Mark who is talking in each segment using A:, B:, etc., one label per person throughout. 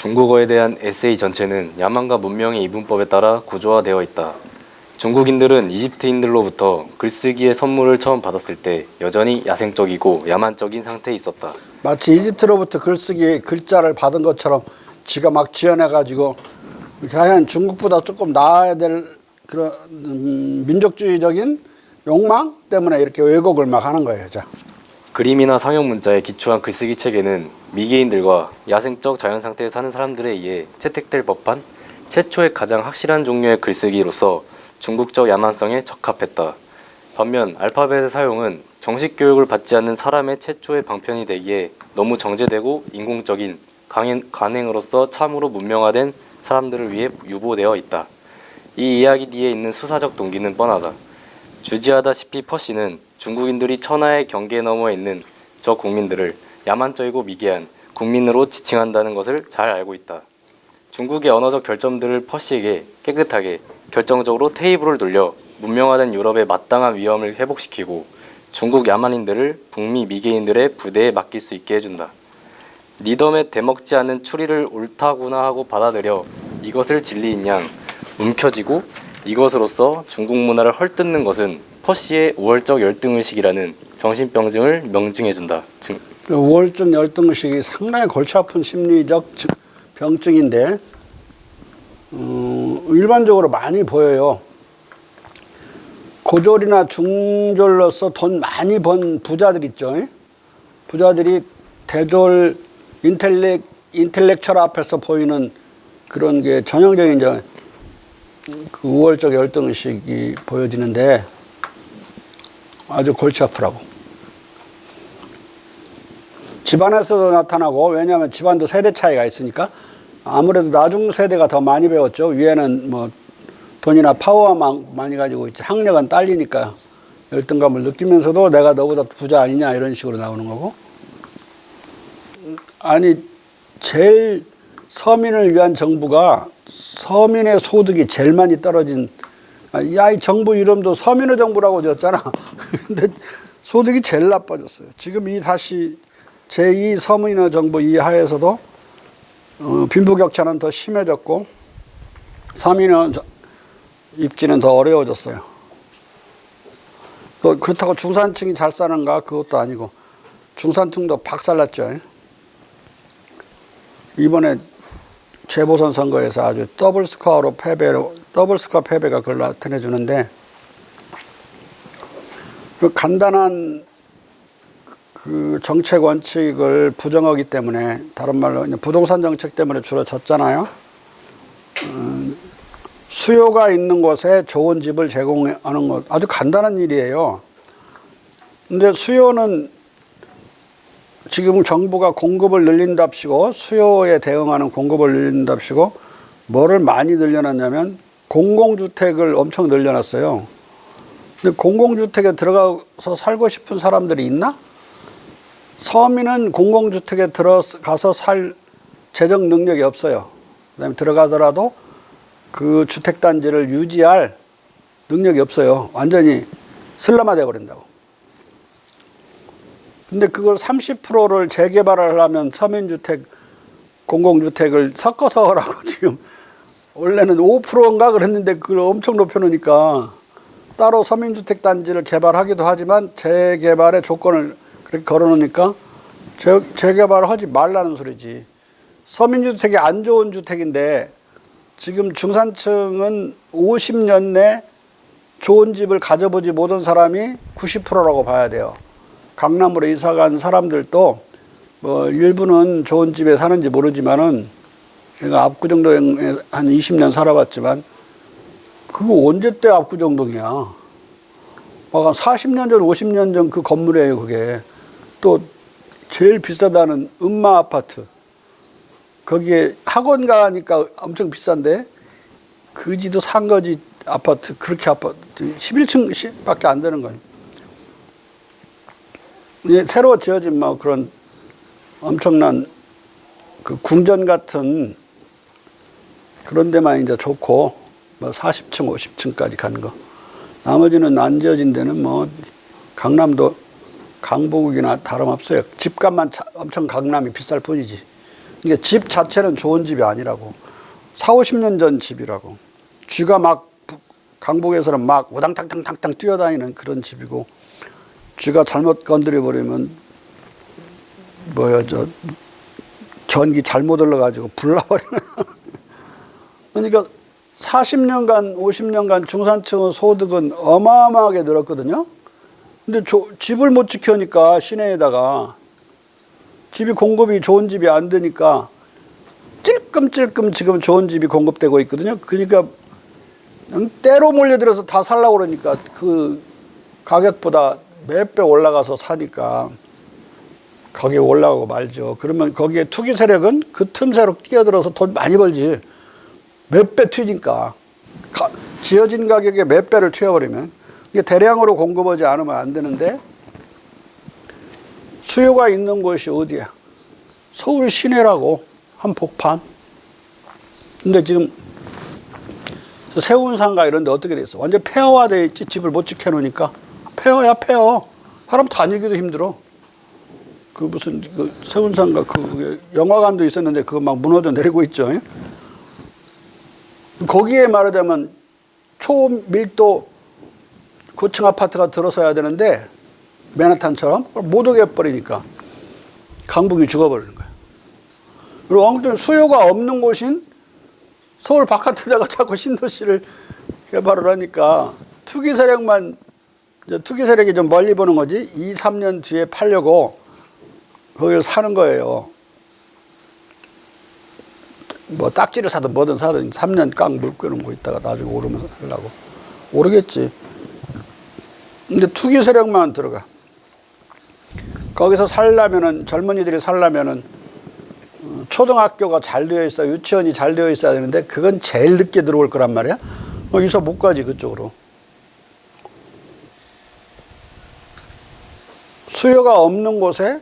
A: 중국어에 대한 에세이 전체는 야만과 문명의 이분법에 따라 구조화되어 있다. 중국인들은 이집트인들로부터 글쓰기의 선물을 처음 받았을 때 여전히 야생적이고 야만적인 상태에 있었다.
B: 마치 이집트로부터 글쓰기 글자를 받은 것처럼 지가 막 지어내가지고 하여간 중국보다 조금 나아야 될 그런 민족주의적인 욕망 때문에 이렇게 왜곡을 막 하는 거예요. 자.
A: 그림이나 상형 문자에 기초한 글쓰기 체계는 미개인들과 야생적 자연 상태에 사는 사람들에 의해 채택될 법한 최초의 가장 확실한 종류의 글쓰기로서 중국적 야만성에 적합했다. 반면 알파벳의 사용은 정식 교육을 받지 않는 사람의 최초의 방편이 되기에 너무 정제되고 인공적인 관행으로서 참으로 문명화된 사람들을 위해 유보되어 있다. 이 이야기 뒤에 있는 수사적 동기는 뻔하다. 주지하다시피 퍼시는 중국인들이 천하의 경계 너머에 있는 저 국민들을 야만적이고 미개한 국민으로 지칭한다는 것을 잘 알고 있다. 중국의 언어적 결점들을 퍼시에게 깨끗하게 결정적으로 테이블을 돌려 문명화된 유럽의 마땅한 위엄을 회복시키고 중국 야만인들을 북미 미개인들의 부대에 맡길 수 있게 해준다. 니덤에 대먹지 않은 추리를 옳다구나 하고 받아들여 이것을 진리인 양 움켜쥐고 이것으로서 중국 문화를 헐뜯는 것은 퍼시의 우월적 열등의식이라는 정신병증을 명증해준다.
B: 우월증 열등의식이 상당히 골치 아픈 심리적 병증인데 일반적으로 많이 보여요. 고졸이나 중졸로서 돈 많이 번 부자들 있죠. 부자들이 대졸 인텔렉처럴 앞에서 보이는 그런 게 전형적인 이제 그 우월적 열등의식이 보여지는데 아주 골치 아프라고. 집안에서도 나타나고, 왜냐하면 집안도 세대 차이가 있으니까 아무래도 나중 세대가 더 많이 배웠죠. 위에는 뭐 돈이나 파워만 많이 가지고 있지, 학력은 딸리니까 열등감을 느끼면서도 내가 너보다 부자 아니냐 이런 식으로 나오는 거고. 아니 제일 서민을 위한 정부가 서민의 소득이 제일 많이 떨어진, 야, 이 정부 이름도 서민의 정부라고 지었잖아. 근데 소득이 제일 나빠졌어요. 지금 이 다시 제2 서민의 정부 이하에서도 빈부격차는 더 심해졌고 서민의 입지는 더 어려워졌어요. 그렇다고 중산층이 잘 사는가? 그것도 아니고 중산층도 박살났죠. 이번에 재보선 선거에서 아주 더블 스코어 패배가 그걸 나타내주는데, 그 간단한 그 정책 원칙을 부정하기 때문에, 다른 말로 부동산 정책 때문에 주로 졌잖아요. 수요가 있는 곳에 좋은 집을 제공하는 것 아주 간단한 일이에요. 근데 수요는 지금 정부가 공급을 늘린답시고, 수요에 대응하는 공급을 늘린답시고 뭐를 많이 늘려놨냐면 공공주택을 엄청 늘려놨어요. 근데 공공주택에 들어가서 살고 싶은 사람들이 있나? 서민은 공공주택에 들어가서 살 재정 능력이 없어요. 그다음에 들어가더라도 그 주택단지를 유지할 능력이 없어요. 완전히 슬럼화돼 버린다고. 근데 그걸 30%를 재개발을 하려면 서민주택, 공공주택을 섞어서 하라고 지금, 원래는 5%인가 그랬는데 그걸 엄청 높여놓으니까 따로 서민주택 단지를 개발하기도 하지만 재개발의 조건을 그렇게 걸어놓으니까 재개발을 하지 말라는 소리지. 서민주택이 안 좋은 주택인데 지금 중산층은 50년 내 좋은 집을 가져보지 못한 사람이 90%라고 봐야 돼요. 강남으로 이사 간 사람들도 뭐 일부는 좋은 집에 사는지 모르지만은, 제가 압구정동에 한 20년 살아봤지만 그거 언제 때 압구정동이야. 막 40년 전 50년 전 그 건물이에요. 그게 또 제일 비싸다는 음마 아파트, 거기에 학원 가니까 엄청 비싼데 그지도 상거지 아파트, 그렇게 아파트 11층밖에 안 되는 거예요. 새로 지어진 뭐 그런 엄청난 그 궁전 같은 그런 데만 이제 좋고, 뭐 40층, 50층까지 간 거. 나머지는 안 지어진 데는 뭐 강남도 강북이나 다름없어요. 집값만 엄청 강남이 비쌀 뿐이지. 이게 집 자체는 좋은 집이 아니라고. 4, 50년 전 집이라고. 쥐가 막 강북에서는 막 우당탕탕탕탕 뛰어다니는 그런 집이고, 쥐가 잘못 건드려 버리면 전기 잘못 흘러가지고 불나버리는. 그러니까 40년간 50년간 중산층의 소득은 어마어마하게 늘었거든요. 근데 집을 못 지켜니까 시내에다가 집이 공급이 좋은 집이 안 되니까 찔끔찔끔 지금 좋은 집이 공급되고 있거든요. 그러니까 때로 몰려들어서 다 살라고 그러니까 그 가격보다 몇 배 올라가서 사니까 가격이 올라가고 말죠. 그러면 거기에 투기 세력은 그 틈새로 끼어들어서 돈 많이 벌지. 몇 배 튀니까. 지어진 가격에 몇 배를 튀어버리면. 이게 대량으로 공급하지 않으면 안 되는데, 수요가 있는 곳이 어디야? 서울 시내라고, 한복판. 근데 지금 세운상가 이런 데 어떻게 돼 있어? 완전 폐허화돼 있지. 집을 못 지켜놓으니까. 폐허야, 폐허. 사람 다니기도 힘들어. 그 무슨 그 세운상가 그 영화관도 있었는데 그거 막 무너져 내리고 있죠. 거기에 말하자면 초밀도 고층 아파트가 들어서야 되는데 맨하탄처럼 못 오게 해버리니까 강북이 죽어버리는 거야. 그리고 엉뚱 수요가 없는 곳인 서울 바깥에다가 자꾸 신도시를 개발을 하니까 투기 세력이 좀 멀리 보는 거지. 2, 3년 뒤에 팔려고 거기를 사는 거예요. 뭐 딱지를 사든 뭐든 사든 3년 깡 물끄는 거 있다가 나중에 오르면서 살려고. 오르겠지. 근데 투기 세력만 들어가. 거기서 살려면은, 젊은이들이 살려면은 초등학교가 잘 되어 있어야, 유치원이 잘 되어 있어야 되는데 그건 제일 늦게 들어올 거란 말이야. 여기서 못 가지 그쪽으로. 수요가 없는 곳에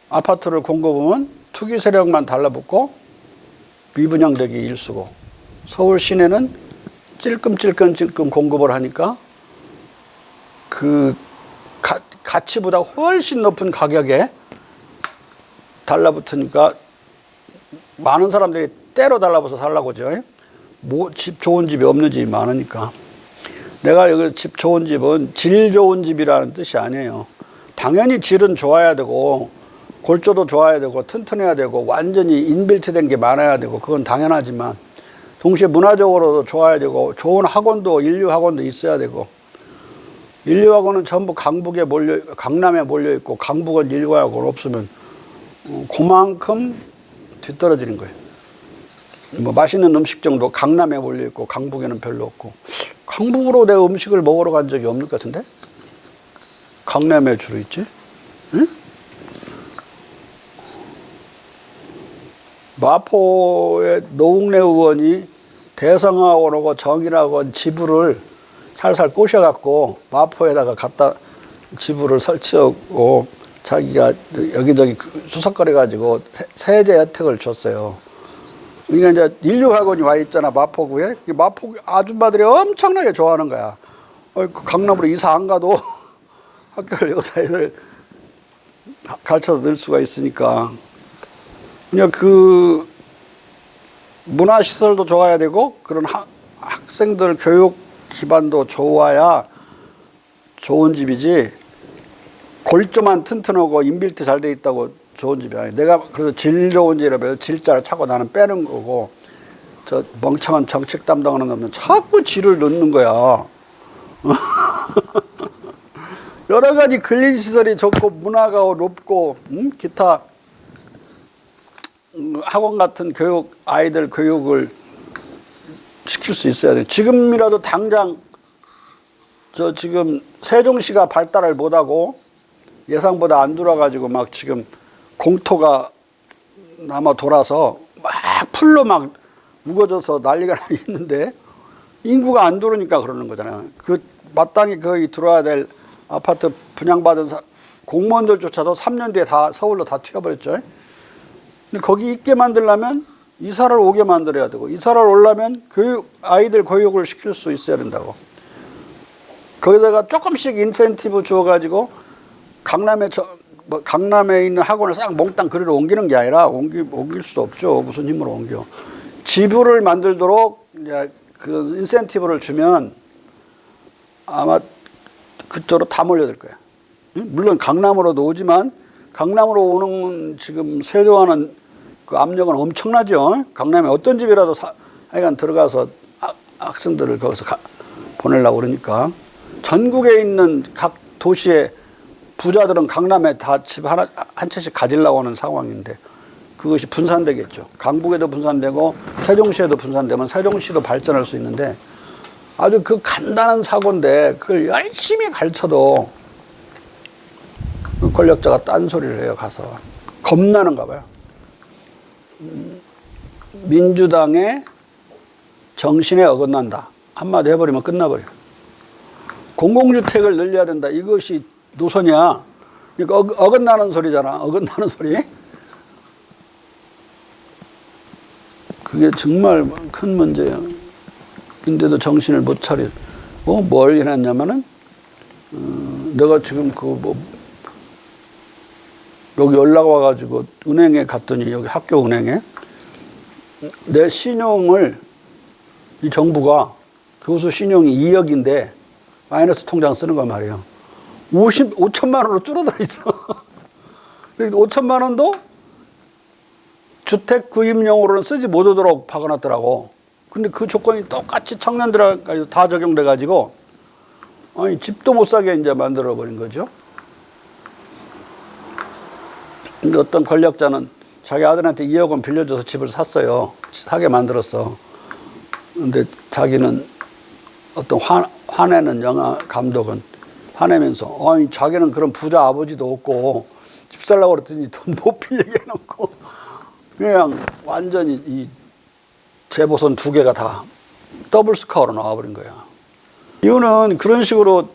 B: 아파트를 공급하면 투기 세력만 달라붙고 미분양되기 일쑤고, 서울 시내는 찔끔찔끔 공급을 하니까 그 가치보다 훨씬 높은 가격에 달라붙으니까 많은 사람들이 때로 달라붙어서 살라고 하죠. 집 좋은 집이 없는 집이 많으니까. 내가 여기 집 좋은 집은 질 좋은 집이라는 뜻이 아니에요. 당연히 질은 좋아야 되고 골조도 좋아야 되고 튼튼해야 되고 완전히 인빌트 된 게 많아야 되고 그건 당연하지만, 동시에 문화적으로도 좋아야 되고 좋은 학원도, 인류 학원도 있어야 되고, 인류 학원은 전부 강남에 몰려 있고 강북은 인류 학원 없으면 그만큼 뒤떨어지는 거예요. 뭐 맛있는 음식점도 강남에 몰려 있고 강북에는 별로 없고. 강북으로 내가 음식을 먹으러 간 적이 없는 것 같은데? 강남에 주로 있지? 응? 마포의 노웅래 의원이 대성학원하고 정일학원 지부를 살살 꼬셔갖고 마포에다가 갖다 지부를 설치하고 자기가 여기저기 수석거려가지고 세제 혜택을 줬어요. 그러니까 이제 인류학원이 와 있잖아, 마포구에. 마포 아줌마들이 엄청나게 좋아하는 거야. 강남으로 이사 안 가도 학교를 여기서 애들 가르쳐서 늘 수가 있으니까. 그냥 그 문화시설도 좋아야 되고 그런 학생들 교육 기반도 좋아야 좋은 집이지, 골조만 튼튼하고 인빌트 잘 돼 있다고 좋은 집이 아니야. 내가 그래서 질 좋은 집이라면 질자를 차고 나는 빼는 거고, 저 멍청한 정책 담당하는 놈은 자꾸 질을 넣는 거야. 여러 가지 근린 시설이 좋고 문화가 높고 기타 학원 같은 교육, 아이들 교육을 시킬 수 있어야 돼. 지금이라도 당장 지금 세종시가 발달을 못하고 예상보다 안 들어와가지고 막 지금 공토가 남아 돌아서 막 풀로 막 묵어져서 난리가 있는데 인구가 안 들어오니까 그러는 거잖아요. 그 마땅히 거기 들어와야 될 아파트 분양받은 공무원들조차도 3년 뒤에 다 서울로 다 튀어버렸죠. 근데 거기 있게 만들려면 이사를 오게 만들어야 되고, 이사를 오려면 아이들 교육을 시킬 수 있어야 된다고. 거기다가 조금씩 인센티브 주어가지고 강남에 뭐 강남에 있는 학원을 싹 몽땅 그리로 옮기는 게 아니라 옮길 수도 없죠. 무슨 힘으로 옮겨. 지부를 만들도록 이제 그 인센티브를 주면 아마 그쪽으로 다 몰려들 거야. 물론 강남으로도 오지만 강남으로 오는 지금 세도하는 그 압력은 엄청나죠. 강남에 어떤 집이라도 하여간 들어가서 학생들을 거기서 보내려고 그러니까 전국에 있는 각 도시의 부자들은 강남에 다 집 한 채씩 가지려고 하는 상황인데 그것이 분산되겠죠. 강북에도 분산되고 세종시에도 분산되면 세종시도 발전할 수 있는데 아주 그 간단한 사고인데 그걸 열심히 가르쳐도 권력자가 딴소리를 해요. 가서 겁나는가 봐요. 민주당의 정신에 어긋난다. 한마디 해버리면 끝나버려. 공공주택을 늘려야 된다. 이것이 노선이야. 그러니까 어긋나는 소리잖아. 어긋나는 소리. 그게 정말 큰 문제예요. 근데도 정신을 못 차려. 뭘 해놨냐면은 내가 지금 여기 연락 와가지고 은행에 갔더니 여기 학교 은행에 내 신용을 이 정부가 교수 신용이 2억인데 마이너스 통장 쓰는 거 말이에요. 5천만 원으로 줄어들어 있어. 5천만 원도 주택 구입용으로는 쓰지 못하도록 박아놨더라고. 근데 그 조건이 똑같이 청년들까지 다 적용돼가지고 아니 집도 못 사게 이제 만들어버린 거죠. 근데 어떤 권력자는 자기 아들한테 2억 원 빌려줘서 집을 샀어요. 사게 만들었어. 근데 자기는 어떤 화내는 영화 감독은 화내면서 아니 자기는 그런 부자 아버지도 없고 집 살라고 그랬더니 돈 못 빌리게 해놓고 그냥 완전히 이 재보선 2개가 다 더블 스코어로 나와버린 거야. 이유는 그런 식으로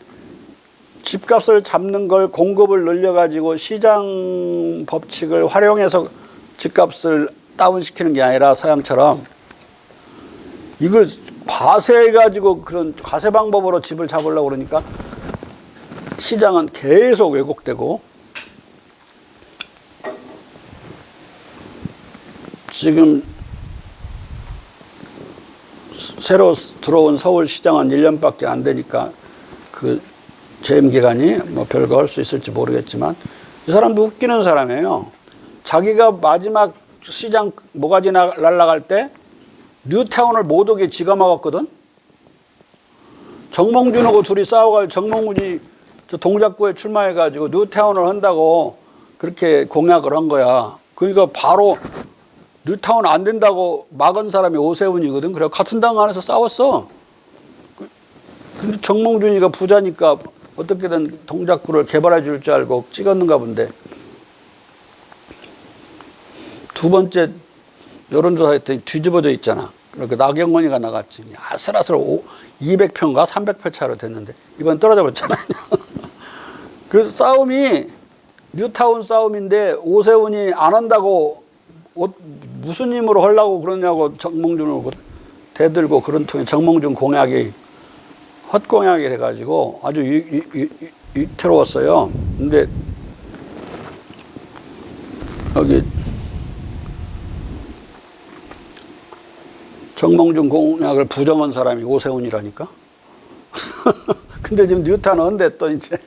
B: 집값을 잡는 걸 공급을 늘려가지고 시장 법칙을 활용해서 집값을 다운시키는 게 아니라 서양처럼 이걸 과세해가지고 그런 과세 방법으로 집을 잡으려고 그러니까 시장은 계속 왜곡되고 지금 새로 들어온 서울시장은 1년밖에 안 되니까 그 재임 기간이 뭐 별거 할 수 있을지 모르겠지만 이 사람도 웃기는 사람이에요. 자기가 마지막 시장 모가지 날라갈 때 뉴타운을 못 오게 지가 막았거든. 정몽준하고 둘이 싸워가지고 정몽준이 저 동작구에 출마해가지고 뉴타운을 한다고 그렇게 공약을 한 거야. 그러니까 바로 뉴타운 안 된다고 막은 사람이 오세훈이거든. 그래 같은 당 안에서 싸웠어. 근데 정몽준이가 부자니까 어떻게든 동작구를 개발해 줄 줄 알고 찍었는가 본데 두 번째 여론조사 했더니 뒤집어져 있잖아. 그러니까 나경원이가 나갔지. 아슬아슬 200표인가 300표 차로 됐는데 이번 떨어져 버렸잖아요. 그 싸움이 뉴타운 싸움인데 오세훈이 안 한다고 무슨 힘으로 하려고 그러냐고 정몽준을 대들고 그런 통에 정몽준 공약이 헛공약이 돼가지고 아주 위태로웠어요. 근데 여기 정몽준 공약을 부정한 사람이 오세훈이라니까. 근데 지금 뉴타는 언제 또 이제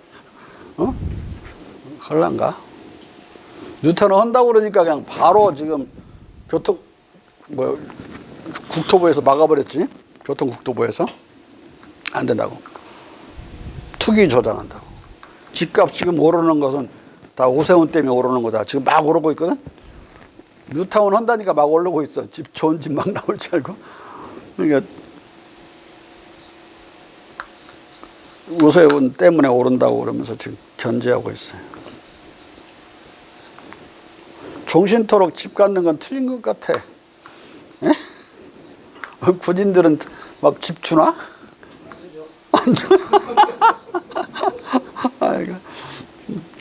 B: 할란가? 뉴타는 한다고 그러니까 그냥 바로 지금 국토부에서 막아버렸지. 교통국토부에서 안 된다고. 투기 조장한다고. 집값 지금 오르는 것은 다 오세훈 때문에 오르는 거다. 지금 막 오르고 있거든. 뉴타운 한다니까 막 오르고 있어. 집 좋은 집 막 나올 줄 알고. 그러니까 오세훈 때문에 오른다고 그러면서 지금 견제하고 있어요. 종신토록 집 갖는 건 틀린 것 같아. 에? 군인들은 막 집 주나? 안 줘. 아이고,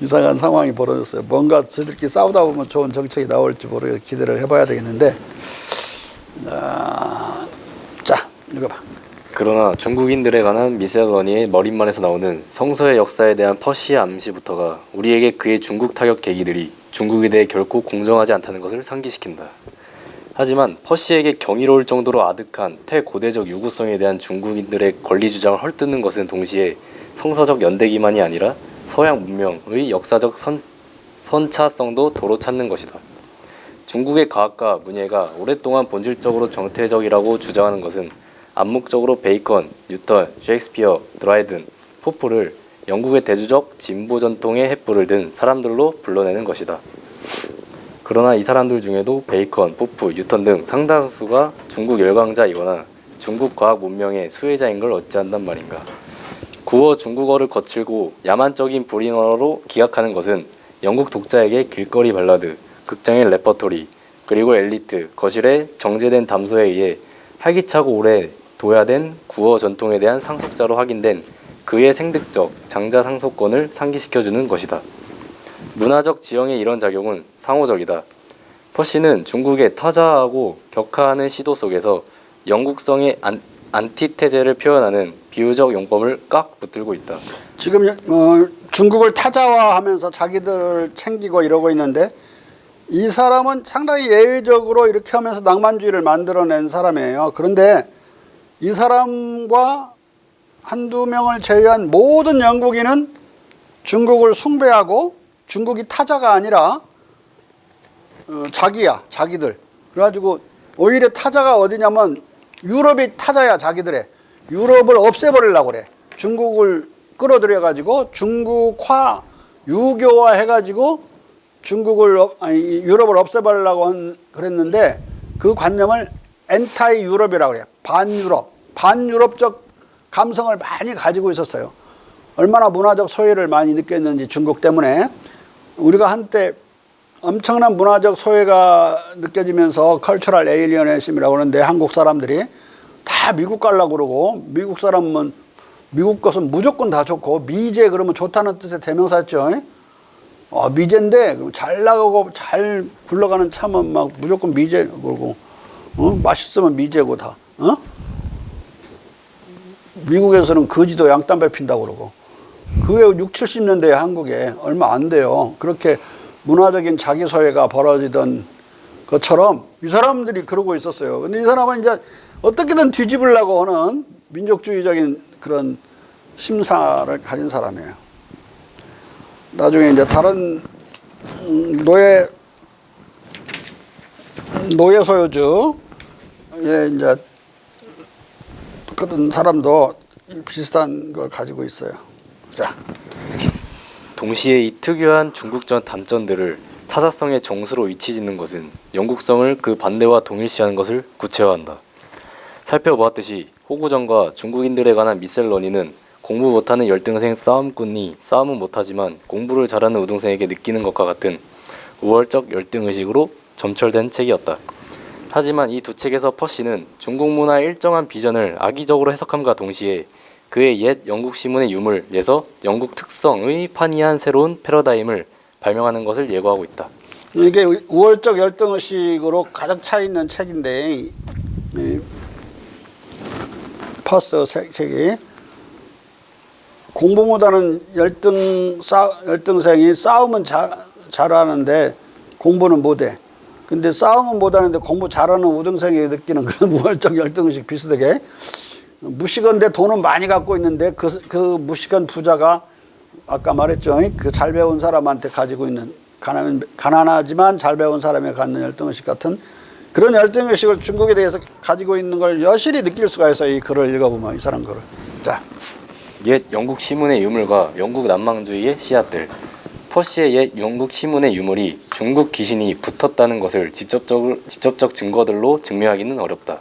B: 이상한 상황이 벌어졌어요. 뭔가 저들끼리 싸우다 보면 좋은 정책이 나올지 모르게 기대를 해봐야 되겠는데. 자, 읽어봐.
A: 그러나 중국인들에 관한 미셀 러니의 머릿말에서 나오는 성서의 역사에 대한 퍼시의 암시부터가 우리에게 그의 중국 타격 계기들이 중국에 대해 결코 공정하지 않다는 것을 상기시킨다. 하지만 퍼시에게 경이로울 정도로 아득한 태고대적 유구성에 대한 중국인들의 권리 주장을 헐뜯는 것은 동시에 성서적 연대기만이 아니라 서양 문명의 역사적 선차성도 도로 찾는 것이다. 중국의 과학과 문예가 오랫동안 본질적으로 정태적이라고 주장하는 것은 암묵적으로 베이컨, 뉴턴, 셰익스피어, 드라이든, 포프를 영국의 대주적 진보 전통의 횃불을 든 사람들로 불러내는 것이다. 그러나 이 사람들 중에도 베이컨, 포프, 뉴턴 등 상당수가 중국 열강자이거나 중국 과학 문명의 수혜자인 걸 어찌한단 말인가. 구어 중국어를 거칠고 야만적인 불인어로 기각하는 것은 영국 독자에게 길거리 발라드, 극장의 레퍼토리, 그리고 엘리트, 거실의 정제된 담소에 의해 활기차고 오래 도야된 구어 전통에 대한 상속자로 확인된 그의 생득적 장자 상속권을 상기시켜주는 것이다. 문화적 지형의 이런 작용은 상호적이다. 퍼시는 중국의 타자하고 격하하는 시도 속에서 영국성의 안티테제를 표현하는 비유적 용법을 깍 붙들고 있다.
B: 지금 중국을 타자화하면서 자기들을 챙기고 이러고 있는데 이 사람은 상당히 예외적으로 이렇게 하면서 낭만주의를 만들어낸 사람이에요. 그런데 이 사람과 한두 명을 제외한 모든 영국인은 중국을 숭배하고 중국이 타자가 아니라 자기야, 자기들. 그래가지고 오히려 타자가 어디냐면 유럽이 타자야, 자기들의. 유럽을 없애버리려고 그래. 중국을 끌어들여가지고 중국화, 유교화 해가지고 유럽을 없애버리려고 그랬는데 그 관념을 엔타이 유럽이라고 그래요. 반유럽적 감성을 많이 가지고 있었어요. 얼마나 문화적 소외를 많이 느꼈는지 중국 때문에. 우리가 한때 엄청난 문화적 소외가 느껴지면서 컬처럴 에일리어네즘이라고 그러는데 한국 사람들이 다 미국 가려고 그러고 미국 사람은 미국 것은 무조건 다 좋고 미제 그러면 좋다는 뜻의 대명사였죠. 미제인데 잘 나가고 잘 굴러가는 차면 막 무조건 미제 그러고 맛있으면 미제고 다. 미국에서는 거지도 양담배 핀다고 그러고 그게 60, 70년대에 한국에 얼마 안 돼요. 그렇게 문화적인 자기 소외가 벌어지던 것처럼 이 사람들이 그러고 있었어요. 근데 이 사람은 이제 어떻게든 뒤집으려고 하는 민족주의적인 그런 심사를 가진 사람이에요. 나중에 이제 다른 노예 소유주의 이제 그런 사람도 비슷한 걸 가지고 있어요. 자.
A: 동시에 이 특유한 중국전 담전들을 타사성의 정수로 위치짓는 것은 영국성을 그 반대와 동일시하는 것을 구체화한다. 살펴보았듯이 호구전과 중국인들에 관한 미셀 러니는 공부 못하는 열등생 싸움꾼이 싸움은 못하지만 공부를 잘하는 우등생에게 느끼는 것과 같은 우월적 열등의식으로 점철된 책이었다. 하지만 이 두 책에서 퍼시는 중국 문화의 일정한 비전을 악의적으로 해석함과 동시에 그의 옛 영국 시문의 유물에서 영국 특성의 판이한 새로운 패러다임을 발명하는 것을 예고하고 있다.
B: 이게 우월적 열등의식으로 가득 차 있는 책인데 퍼스 책이 공부 못하는 열등생이 싸움은 잘하는데 공부는 못해. 근데 싸움은 못하는데 공부 잘하는 우등생이 느끼는 그런 우월적 열등의식 비슷하게 무식한데 돈은 많이 갖고 있는데 그 무식한 부자가 아까 말했죠. 그 잘 배운 사람한테 가지고 있는 가난하지만 잘 배운 사람이 갖는 열등의식 같은 그런 열등의식을 중국에 대해서 가지고 있는 걸 여실히 느낄 수가 있어요. 이 글을 읽어보면 이 사람 글을. 자.
A: 옛 영국 시문의 유물과 영국 난망주의의 씨앗들. 퍼시의 옛 영국 시문의 유물이 중국 귀신이 붙었다는 것을 직접적 증거들로 증명하기는 어렵다.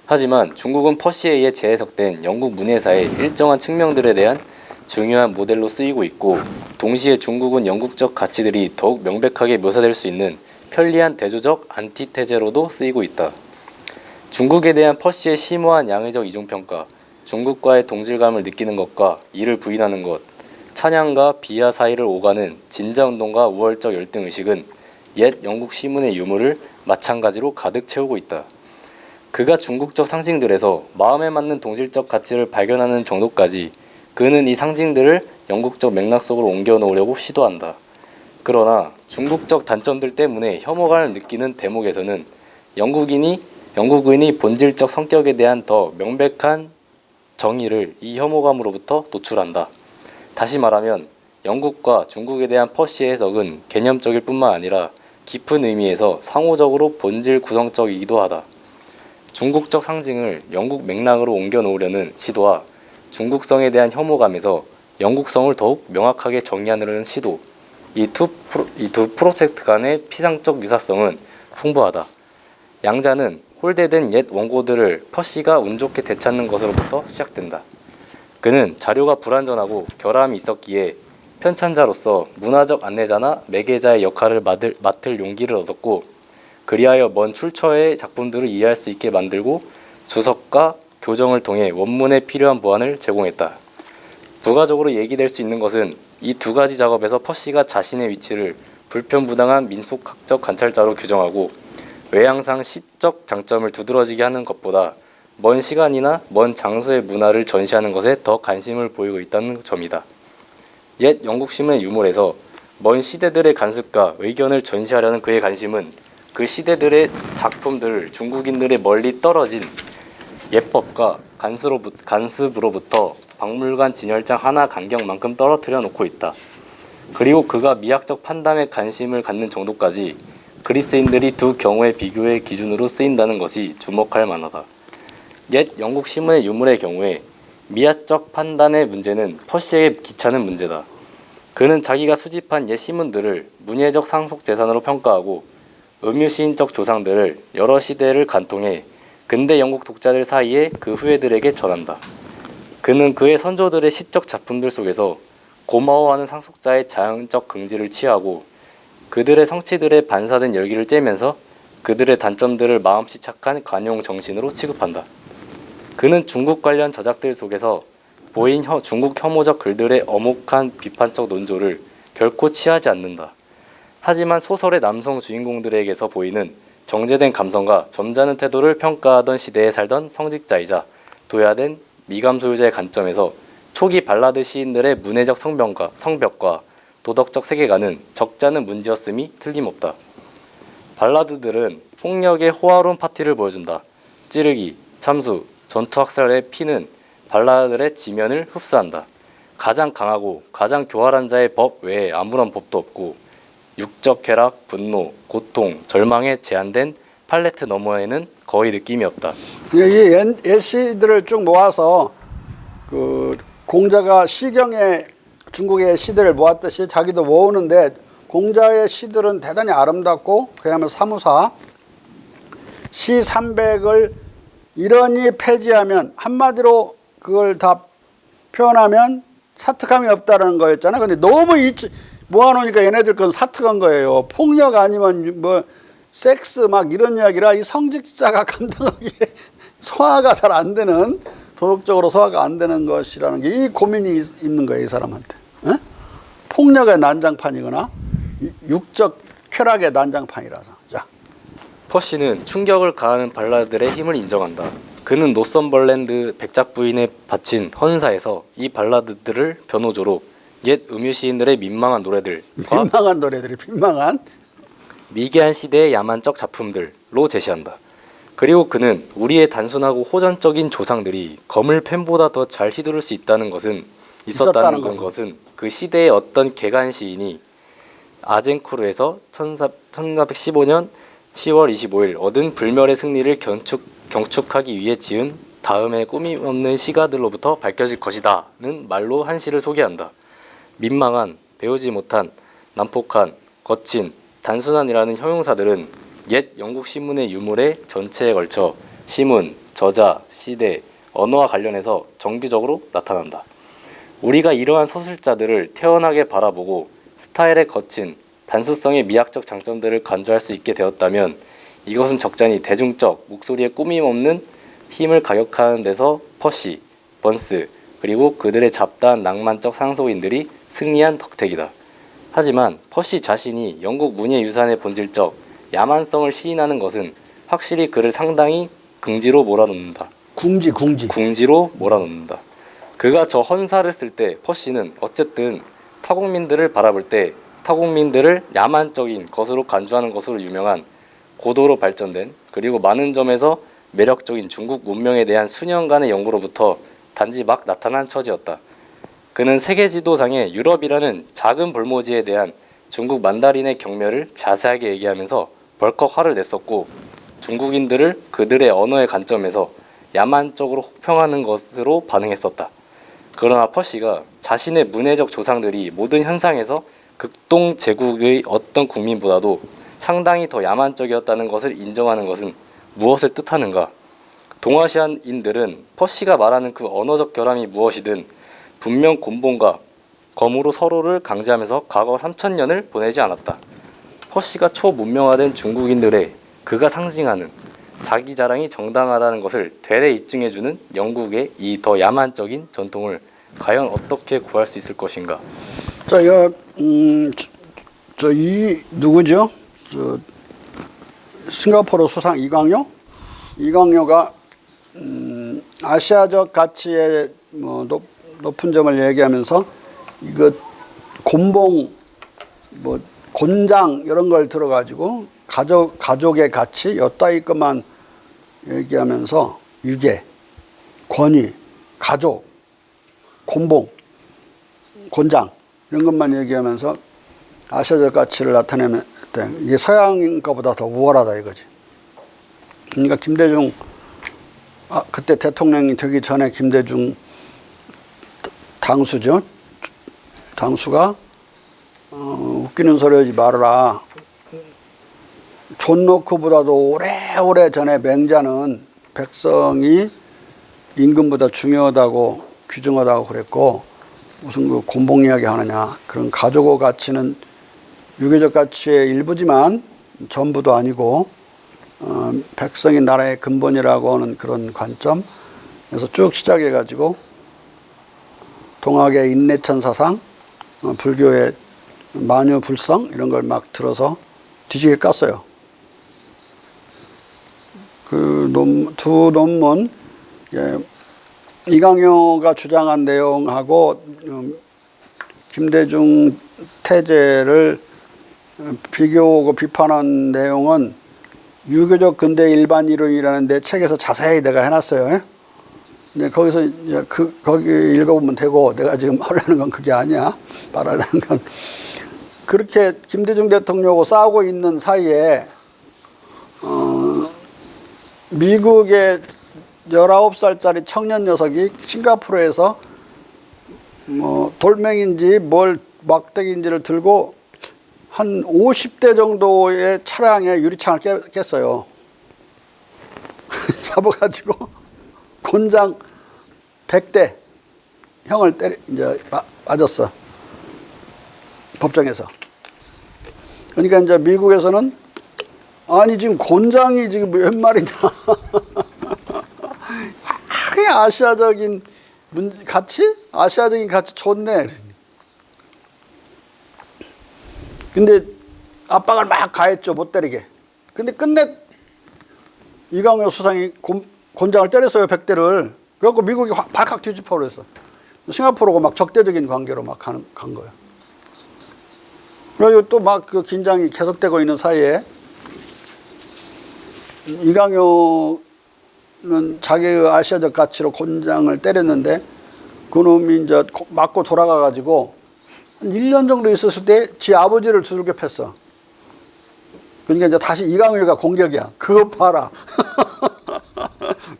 A: 하지만 중국은 퍼시에 의해 재해석된 영국 문예사의 일정한 측면들에 대한 중요한 모델로 쓰이고 있고 동시에 중국은 영국적 가치들이 더욱 명백하게 묘사될 수 있는 편리한 대조적 안티테제로도 쓰이고 있다. 중국에 대한 퍼시의 심오한 양의적 이중평가, 중국과의 동질감을 느끼는 것과 이를 부인하는 것, 찬양과 비하 사이를 오가는 진자운동과 우월적 열등의식은 옛 영국 시문의 유물을 마찬가지로 가득 채우고 있다. 그가 중국적 상징들에서 마음에 맞는 동질적 가치를 발견하는 정도까지 그는 이 상징들을 영국적 맥락 속으로 옮겨 놓으려고 시도한다. 그러나 중국적 단점들 때문에 혐오감을 느끼는 대목에서는 영국인이 본질적 성격에 대한 더 명백한 정의를 이 혐오감으로부터 노출한다. 다시 말하면 영국과 중국에 대한 퍼시의 해석은 개념적일 뿐만 아니라 깊은 의미에서 상호적으로 본질 구성적이기도 하다. 중국적 상징을 영국 맥락으로 옮겨 놓으려는 시도와 중국성에 대한 혐오감에서 영국성을 더욱 명확하게 정의하려는 시도, 이 두 프로젝트 간의 피상적 유사성은 풍부하다. 양자는 홀대된 옛 원고들을 퍼시가 운 좋게 되찾는 것으로부터 시작된다. 그는 자료가 불완전하고 결함이 있었기에 편찬자로서 문화적 안내자나 매개자의 역할을 맡을 용기를 얻었고, 그리하여 먼 출처의 작품들을 이해할 수 있게 만들고 주석과 교정을 통해 원문에 필요한 보완을 제공했다. 부가적으로 얘기될 수 있는 것은 이 두 가지 작업에서 퍼시가 자신의 위치를 불편부당한 민속학적 관찰자로 규정하고 외양상 시적 장점을 두드러지게 하는 것보다 먼 시간이나 먼 장소의 문화를 전시하는 것에 더 관심을 보이고 있다는 점이다. 옛 영국 신문의 유물에서 먼 시대들의 간습과 의견을 전시하려는 그의 관심은 그 시대들의 작품들을 중국인들의 멀리 떨어진 예법과 간습으로부터 박물관 진열장 하나 간격만큼 떨어뜨려 놓고 있다. 그리고 그가 미학적 판단에 관심을 갖는 정도까지 그리스인들이 두 경우의 비교의 기준으로 쓰인다는 것이 주목할 만하다. 옛 영국 신문의 유물의 경우에 미학적 판단의 문제는 퍼시에게 귀찮은 문제다. 그는 자기가 수집한 옛 신문들을 문예적 상속재산으로 평가하고 음유시인적 조상들을 여러 시대를 관통해 근대 영국 독자들 사이에 그 후예들에게 전한다. 그는 그의 선조들의 시적 작품들 속에서 고마워하는 상속자의 자연적 긍지를 취하고 그들의 성취들에 반사된 열기를 쬐면서 그들의 단점들을 마음씨 착한 관용 정신으로 취급한다. 그는 중국 관련 저작들 속에서 보인 중국 혐오적 글들의 어목한 비판적 논조를 결코 취하지 않는다. 하지만 소설의 남성 주인공들에게서 보이는 정제된 감성과 점잖은 태도를 평가하던 시대에 살던 성직자이자 도야된 미감 소유자의 관점에서 초기 발라드 시인들의 문해적 성벽과 도덕적 세계관은 적잖은 문제였음이 틀림없다. 발라드들은 폭력의 호화로운 파티를 보여준다. 찌르기, 참수, 전투학살의 피는 발라드들의 지면을 흡수한다. 가장 강하고 가장 교활한 자의 법 외에 아무런 법도 없고 육적 쾌락, 분노, 고통, 절망에 제한된 팔레트 너머에는 거의 느낌이 없다.
B: 이 옛 시들을 쭉 모아서 그 공자가 시경에 중국의 시들을 모았듯이 자기도 모으는데 공자의 시들은 대단히 아름답고 그야말로 사무사 시 300을 이러니 폐지하면 한마디로 그걸 다 표현하면 사특함이 없다는 거였잖아. 근데 너무 모아놓으니까 얘네들 건 사특한 거예요. 폭력 아니면 뭐 섹스 막 이런 이야기라 이 성직자가 감당하기에 소화가 잘 안 되는, 도덕적으로 소화가 안 되는 것이라는 게 이 고민이 있는 거예요, 이 사람한테. 에? 폭력의 난장판이거나 육적 쾌락의 난장판이라서. 자,
A: 퍼시는 충격을 가하는 발라드들의 힘을 인정한다. 그는 노썸벌랜드 백작 부인에 바친 헌사에서 이 발라드들을 변호조로 옛 음유시인들의 민망한 노래들과
B: 민망한 노래들이 민망한
A: 미개한 시대의 야만적 작품들로 제시한다. 그리고 그는 우리의 단순하고 호전적인 조상들이 검을 펜보다 더 잘 휘두를 수 있다는 있었다는 것은 그 시대의 어떤 개간 시인이 아젠쿠르에서 1415년 10월 25일 얻은 불멸의 승리를 경축하기 위해 지은 다음에 꾸밈 없는 시가들로부터 밝혀질 것이다는 말로 한 시를 소개한다. 민망한, 배우지 못한, 난폭한, 거친, 단순한이라는 형용사들은 옛 영국 신문의 유물의 전체에 걸쳐 시문, 저자, 시대, 언어와 관련해서 정기적으로 나타난다. 우리가 이러한 서술자들을 태연하게 바라보고 스타일의 거친, 단수성의 미학적 장점들을 간주할 수 있게 되었다면 이것은 적잖이 대중적, 목소리에 꾸밈 없는 힘을 가격하는 데서 퍼시, 번스, 그리고 그들의 잡다한 낭만적 상속인들이 승리한 덕택이다. 하지만 퍼시 자신이 영국 문예유산의 본질적 야만성을 시인하는 것은 확실히 그를 상당히 궁지로 몰아놓는다. 궁지로 몰아놓는다. 그가 저 헌사를 쓸 때 퍼시는 어쨌든 타국민들을 바라볼 때 타국민들을 야만적인 것으로 간주하는 것으로 유명한 고도로 발전된 그리고 많은 점에서 매력적인 중국 문명에 대한 수년간의 연구로부터 단지 막 나타난 처지였다. 그는 세계 지도상의 유럽이라는 작은 볼모지에 대한 중국 만다린의 경멸을 자세하게 얘기하면서 벌컥 화를 냈었고 중국인들을 그들의 언어의 관점에서 야만적으로 혹평하는 것으로 반응했었다. 그러나 퍼시가 자신의 문해적 조상들이 모든 현상에서 극동 제국의 어떤 국민보다도 상당히 더 야만적이었다는 것을 인정하는 것은 무엇을 뜻하는가? 동아시안인들은 퍼시가 말하는 그 언어적 결함이 무엇이든 분명 곤봉과 검으로 서로를 강제하면서 과거 3000년을 보내지 않았다. 퍼시가 초문명화된 중국인들의 그가 상징하는 자기 자랑이 정당하다는 것을 되레 입증해주는 영국의 이 더 야만적인 전통을 과연 어떻게 구할 수 있을 것인가?
B: 이 누구죠? 싱가포르 수상 이광요? 이광요가 아시아적 가치의 높은 점을 얘기하면서 이거 곤봉 곤장 이런 걸 들어가지고 가족의 가치 여따위 것만 얘기하면서 유계, 권위, 가족, 곤봉, 곤장 이런 것만 얘기하면서 아시아적 가치를 나타내면 이게 서양 것보다 더 우월하다 이거지. 그러니까 김대중 그때 대통령이 되기 전에 김대중 당수죠. 당수가 웃기는 소리 하지 말아라. 존 노크보다도 오래오래 전에 맹자는 백성이 임금보다 중요하다고 규정하다고 그랬고 무슨 그 곤봉 이야기 하느냐. 그런 가족의 가치는 유교적 가치의 일부지만 전부도 아니고 백성이 나라의 근본이라고 하는 그런 관점 그래서 쭉 시작해가지고 동학의 인내천 사상 불교의 만유불성 이런 걸 막 들어서 뒤지게 깠어요. 그 두 논문 이광요가 주장한 내용하고 김대중 태제를 비교하고 비판한 내용은 유교적 근대 일반 이론이라는 내 책에서 자세히 내가 해놨어요. 이제 거기서 이제 거기 읽어보면 되고 내가 지금 하려는 건 그게 아니야. 말하려는 건 그렇게 김대중 대통령하고 싸우고 있는 사이에 미국의 19살짜리 청년 녀석이 싱가포르에서 돌멩인지 뭘 막대기인지를 들고 한 50대 정도의 차량의 유리창을 깼어요. 잡아가지고 곤장 100대 형을 이제 맞았어. 법정에서. 그러니까 이제 미국에서는 아니 지금 곤장이 지금 웬 말이냐. 아시아적인 가치? 아시아적인 가치 좋네. 근데 압박을 막 가했죠. 못 때리게. 근데 끝내 이광요 수상이 곤장을 때렸어요. 100대를. 그래갖고 미국이 발칵 뒤집어 버렸어. 싱가포르하고 막 적대적인 관계로 막 간 거예요. 그래가지고 또 막 그 긴장이 계속되고 있는 사이에 이광요는 자기의 아시아적 가치로 곤장을 때렸는데 그놈이 이제 맞고 돌아가가지고 한 1년 정도 있었을 때 지 아버지를 두들겨 팼어. 그러니까 이제 다시 이광요가 공격이야. 그거 봐라.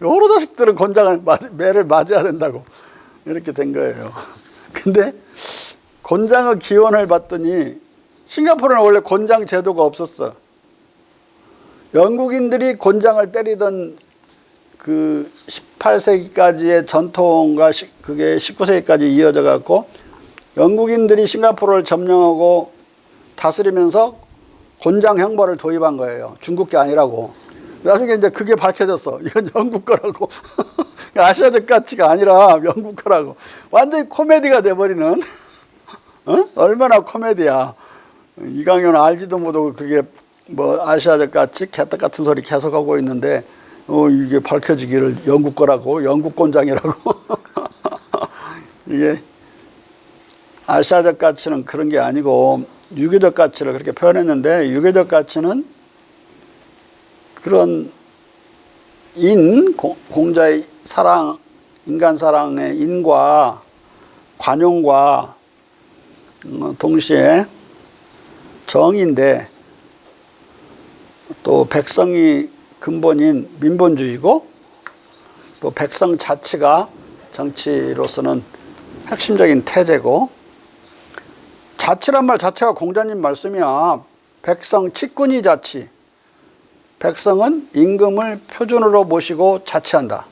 B: 여러 자식들은 곤장을 매를 맞아야 된다고 이렇게 된 거예요. 근데 곤장의 기원을 봤더니 싱가포르는 원래 곤장 제도가 없었어. 영국인들이 곤장을 때리던 그 18세기까지의 전통과 그게 19세기까지 이어져 갖고 영국인들이 싱가포르를 점령하고 다스리면서 곤장 형벌을 도입한 거예요. 중국 게 아니라고. 나중에 이제 그게 밝혀졌어. 이건 영국 거라고. 아시아적 가치가 아니라 영국 거라고. 완전히 코미디가 돼버리는. 얼마나 코미디야. 이광요는 알지도 못하고 그게 뭐 아시아적 가치 개떡 같은 소리 계속하고 있는데 이게 밝혀지기를 영국 거라고, 영국 곤장이라고. 이게 아시아적 가치는 그런 게 아니고 유교적 가치를 그렇게 표현했는데, 유교적 가치는 그런 공자의 사랑, 인간 사랑의 인과 관용과 동시에 정의인데, 또 백성이 근본인 민본주의고, 또 백성 자치가 정치로서는 핵심적인 태제고, 자치란 말 자체가 공자님 말씀이야. 백성 치꾼이 자치. 백성은 임금을 표준으로 모시고 자치한다.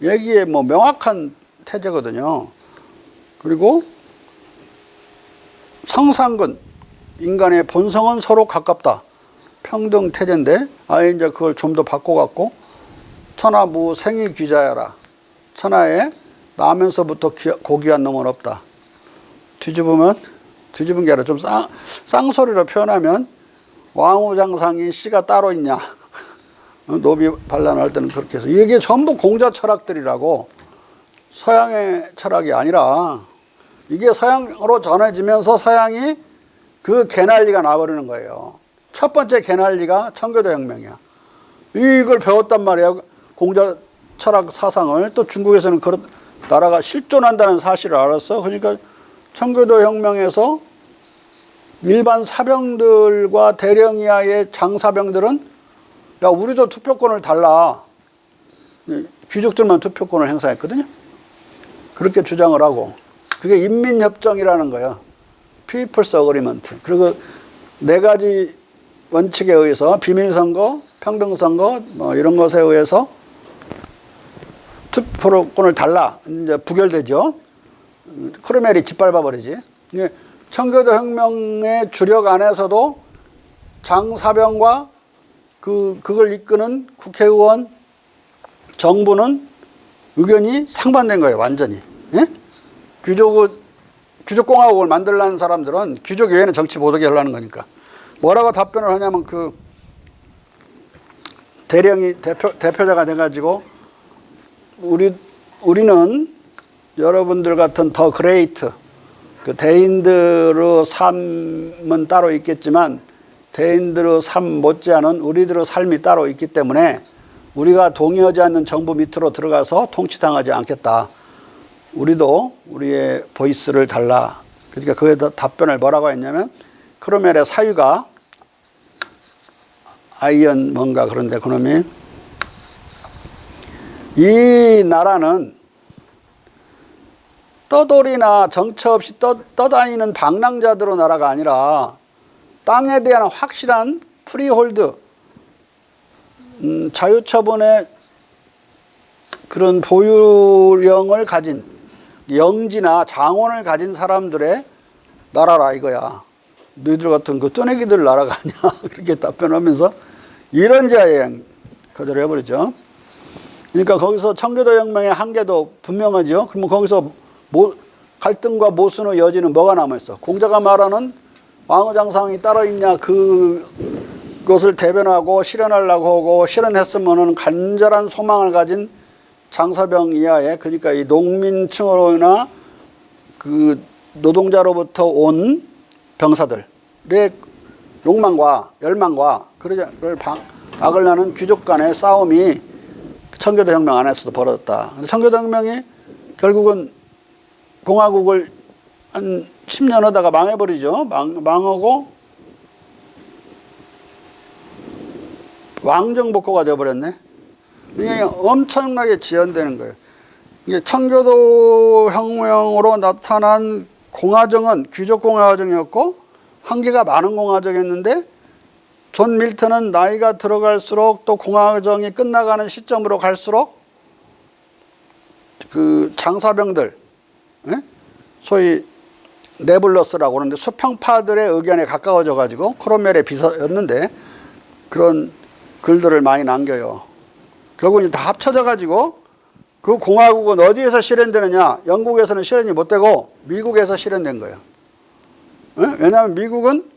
B: 여기에 뭐 명확한 태제거든요. 그리고 성상근, 인간의 본성은 서로 가깝다. 평등 태제인데, 아예 이제 그걸 좀 더 바꿔갖고, 천하무 생이 귀자야라. 천하에 나면서부터 고귀한 놈은 없다. 뒤집은 게 아니라 좀 쌍소리로 표현하면, 왕후장상이 씨가 따로 있냐. 노비 반란할 때는 그렇게 해서. 이게 전부 공자 철학들이라고. 서양의 철학이 아니라, 이게 서양으로 전해지면서 서양이 그 개난리가 나버리는 거예요. 첫 번째 개난리가 청교도 혁명이야. 이걸 배웠단 말이야. 공자 철학 사상을. 또 중국에서는 그런 나라가 실존한다는 사실을 알았어. 그러니까 청교도 혁명에서 일반 사병들과 대령 이하의 장사병들은, 야, 우리도 투표권을 달라. 귀족들만 투표권을 행사했거든요. 그렇게 주장을 하고, 그게 인민협정이라는 거예요. People's Agreement. 그리고 4가지 원칙에 의해서, 비밀선거, 평등선거, 뭐 이런 것에 의해서 투표권을 달라. 이제 부결되죠. 크루멜이 짓밟아버리지. 청교도 혁명의 주력 안에서도 장사병과 그걸 이끄는 국회의원, 정부는 의견이 상반된 거예요, 완전히. 예? 귀족공화국을 만들려는 사람들은 귀족 외에는 정치 못하게 하려는 거니까. 뭐라고 답변을 하냐면, 대령이 대표자가 돼가지고, 우리는 여러분들 같은 더 그레이트, 그 대인들의 삶은 따로 있겠지만 대인들의 삶 못지않은 우리들의 삶이 따로 있기 때문에 우리가 동의하지 않는 정부 밑으로 들어가서 통치당하지 않겠다. 우리도 우리의 보이스를 달라. 그러니까 그에 답변을 뭐라고 했냐면, 크로멜의 사유가 아이언 뭔가 그런데 그놈이, 이 나라는 떠돌이나 정처 없이 떠다니는 방랑자들의 나라가 아니라 땅에 대한 확실한 프리홀드, 자유처분의 그런 보유령을 가진, 영지나 장원을 가진 사람들의 나라라 이거야. 너희들 같은 그 떠내기들 나라가 아니야. 그렇게 답변하면서 이런저런 거절을 해버리죠. 그러니까 거기서 청교도 혁명의 한계도 분명하죠. 그러면 거기서 갈등과 모순의 여지는 뭐가 남아있어? 공자가 말하는 왕후장상이 따로 있냐, 그것을 대변하고 실현하려고 하고, 실현했으면은 간절한 소망을 가진 장사병 이하의, 그러니까 이 농민층으로나 그 노동자로부터 온 병사들의 욕망과 열망과 그를 막으려는 귀족 간의 싸움이 청교도 혁명 안에서도 벌어졌다. 청교도 혁명이 결국은 공화국을 한 10년 하다가 망해버리죠. 망하고 왕정복고가 되어버렸네. 이게 엄청나게 지연되는 거예요. 이게 청교도 혁명으로 나타난 공화정은 귀족 공화정이었고 한계가 많은 공화정이었는데, 존 밀턴은 나이가 들어갈수록 또 공화정이 끝나가는 시점으로 갈수록 그 장사병들, 소위 네블러스라고 하는데 수평파들의 의견에 가까워져 가지고 크로멜의 비서였는데 그런 글들을 많이 남겨요. 결국 다 합쳐져 가지고 그 공화국은 어디에서 실현되느냐? 영국에서는 실현이 못 되고 미국에서 실현된 거예요. 왜냐하면 미국은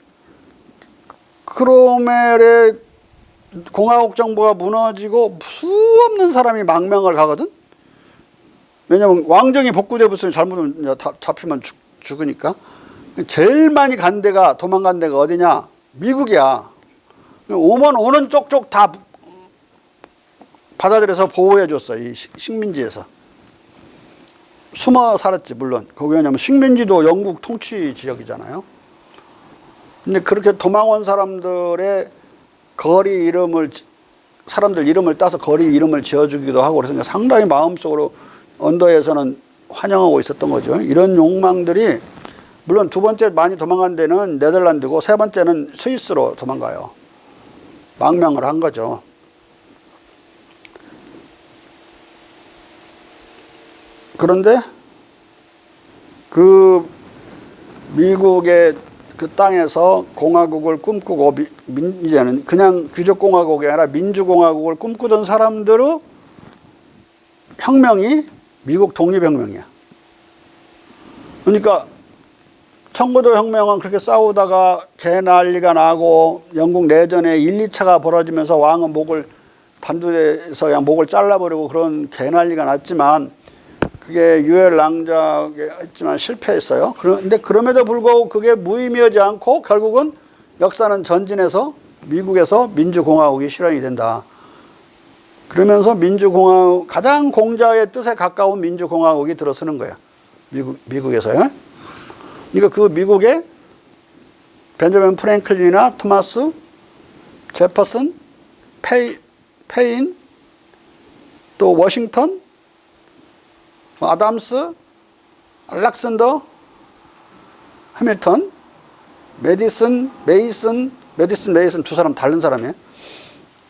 B: 크로멜의 공화국 정부가 무너지고 수 없는 사람이 망명을 가거든. 왜냐면 왕정이 복구돼 버으면 잘못하면 잡히면 죽으니까. 제일 많이 간 데가 도망간 데가 어디냐? 미국이야. 오면 오는 쪽쪽 다 받아들여서 보호해 줬어. 이 식민지에서. 숨어 살았지 물론. 거기 왜냐면 식민지도 영국 통치 지역이잖아요. 근데 그렇게 도망온 사람들의 거리 이름을 사람들 이름을 따서 거리 이름을 지어주기도 하고 그래서 상당히 마음속으로 언더에서는 환영하고 있었던 거죠. 이런 욕망들이 물론 두 번째 많이 도망간 데는 네덜란드고 세 번째는 스위스로 도망가요. 망명을 한 거죠. 그런데 그 미국의 그 땅에서 공화국을 꿈꾸고 이제는 그냥 귀족공화국이 아니라 민주공화국을 꿈꾸던 사람들의 혁명이 미국 독립혁명이야. 그러니까 청구도 혁명은 그렇게 싸우다가 개난리가 나고 영국 내전에 1, 2차가 벌어지면서 왕은 목을 단두대에서 그냥 목을 잘라버리고 그런 개난리가 났지만 그게 유혈낭작에 했지만 실패했어요. 그런데 그럼에도 불구하고 그게 무의미하지 않고 결국은 역사는 전진해서 미국에서 민주공화국이 실현이 된다. 그러면서 민주공화국 가장 공자의 뜻에 가까운 민주공화국이 들어서는 거야. 미국에서요. 그러니까 그 미국에 벤저민 프랭클린이나 토마스 제퍼슨, 페인, 또 워싱턴, 아담스, 알렉산더, 해밀턴, 메디슨 메이슨 두 사람 다른 사람이에요.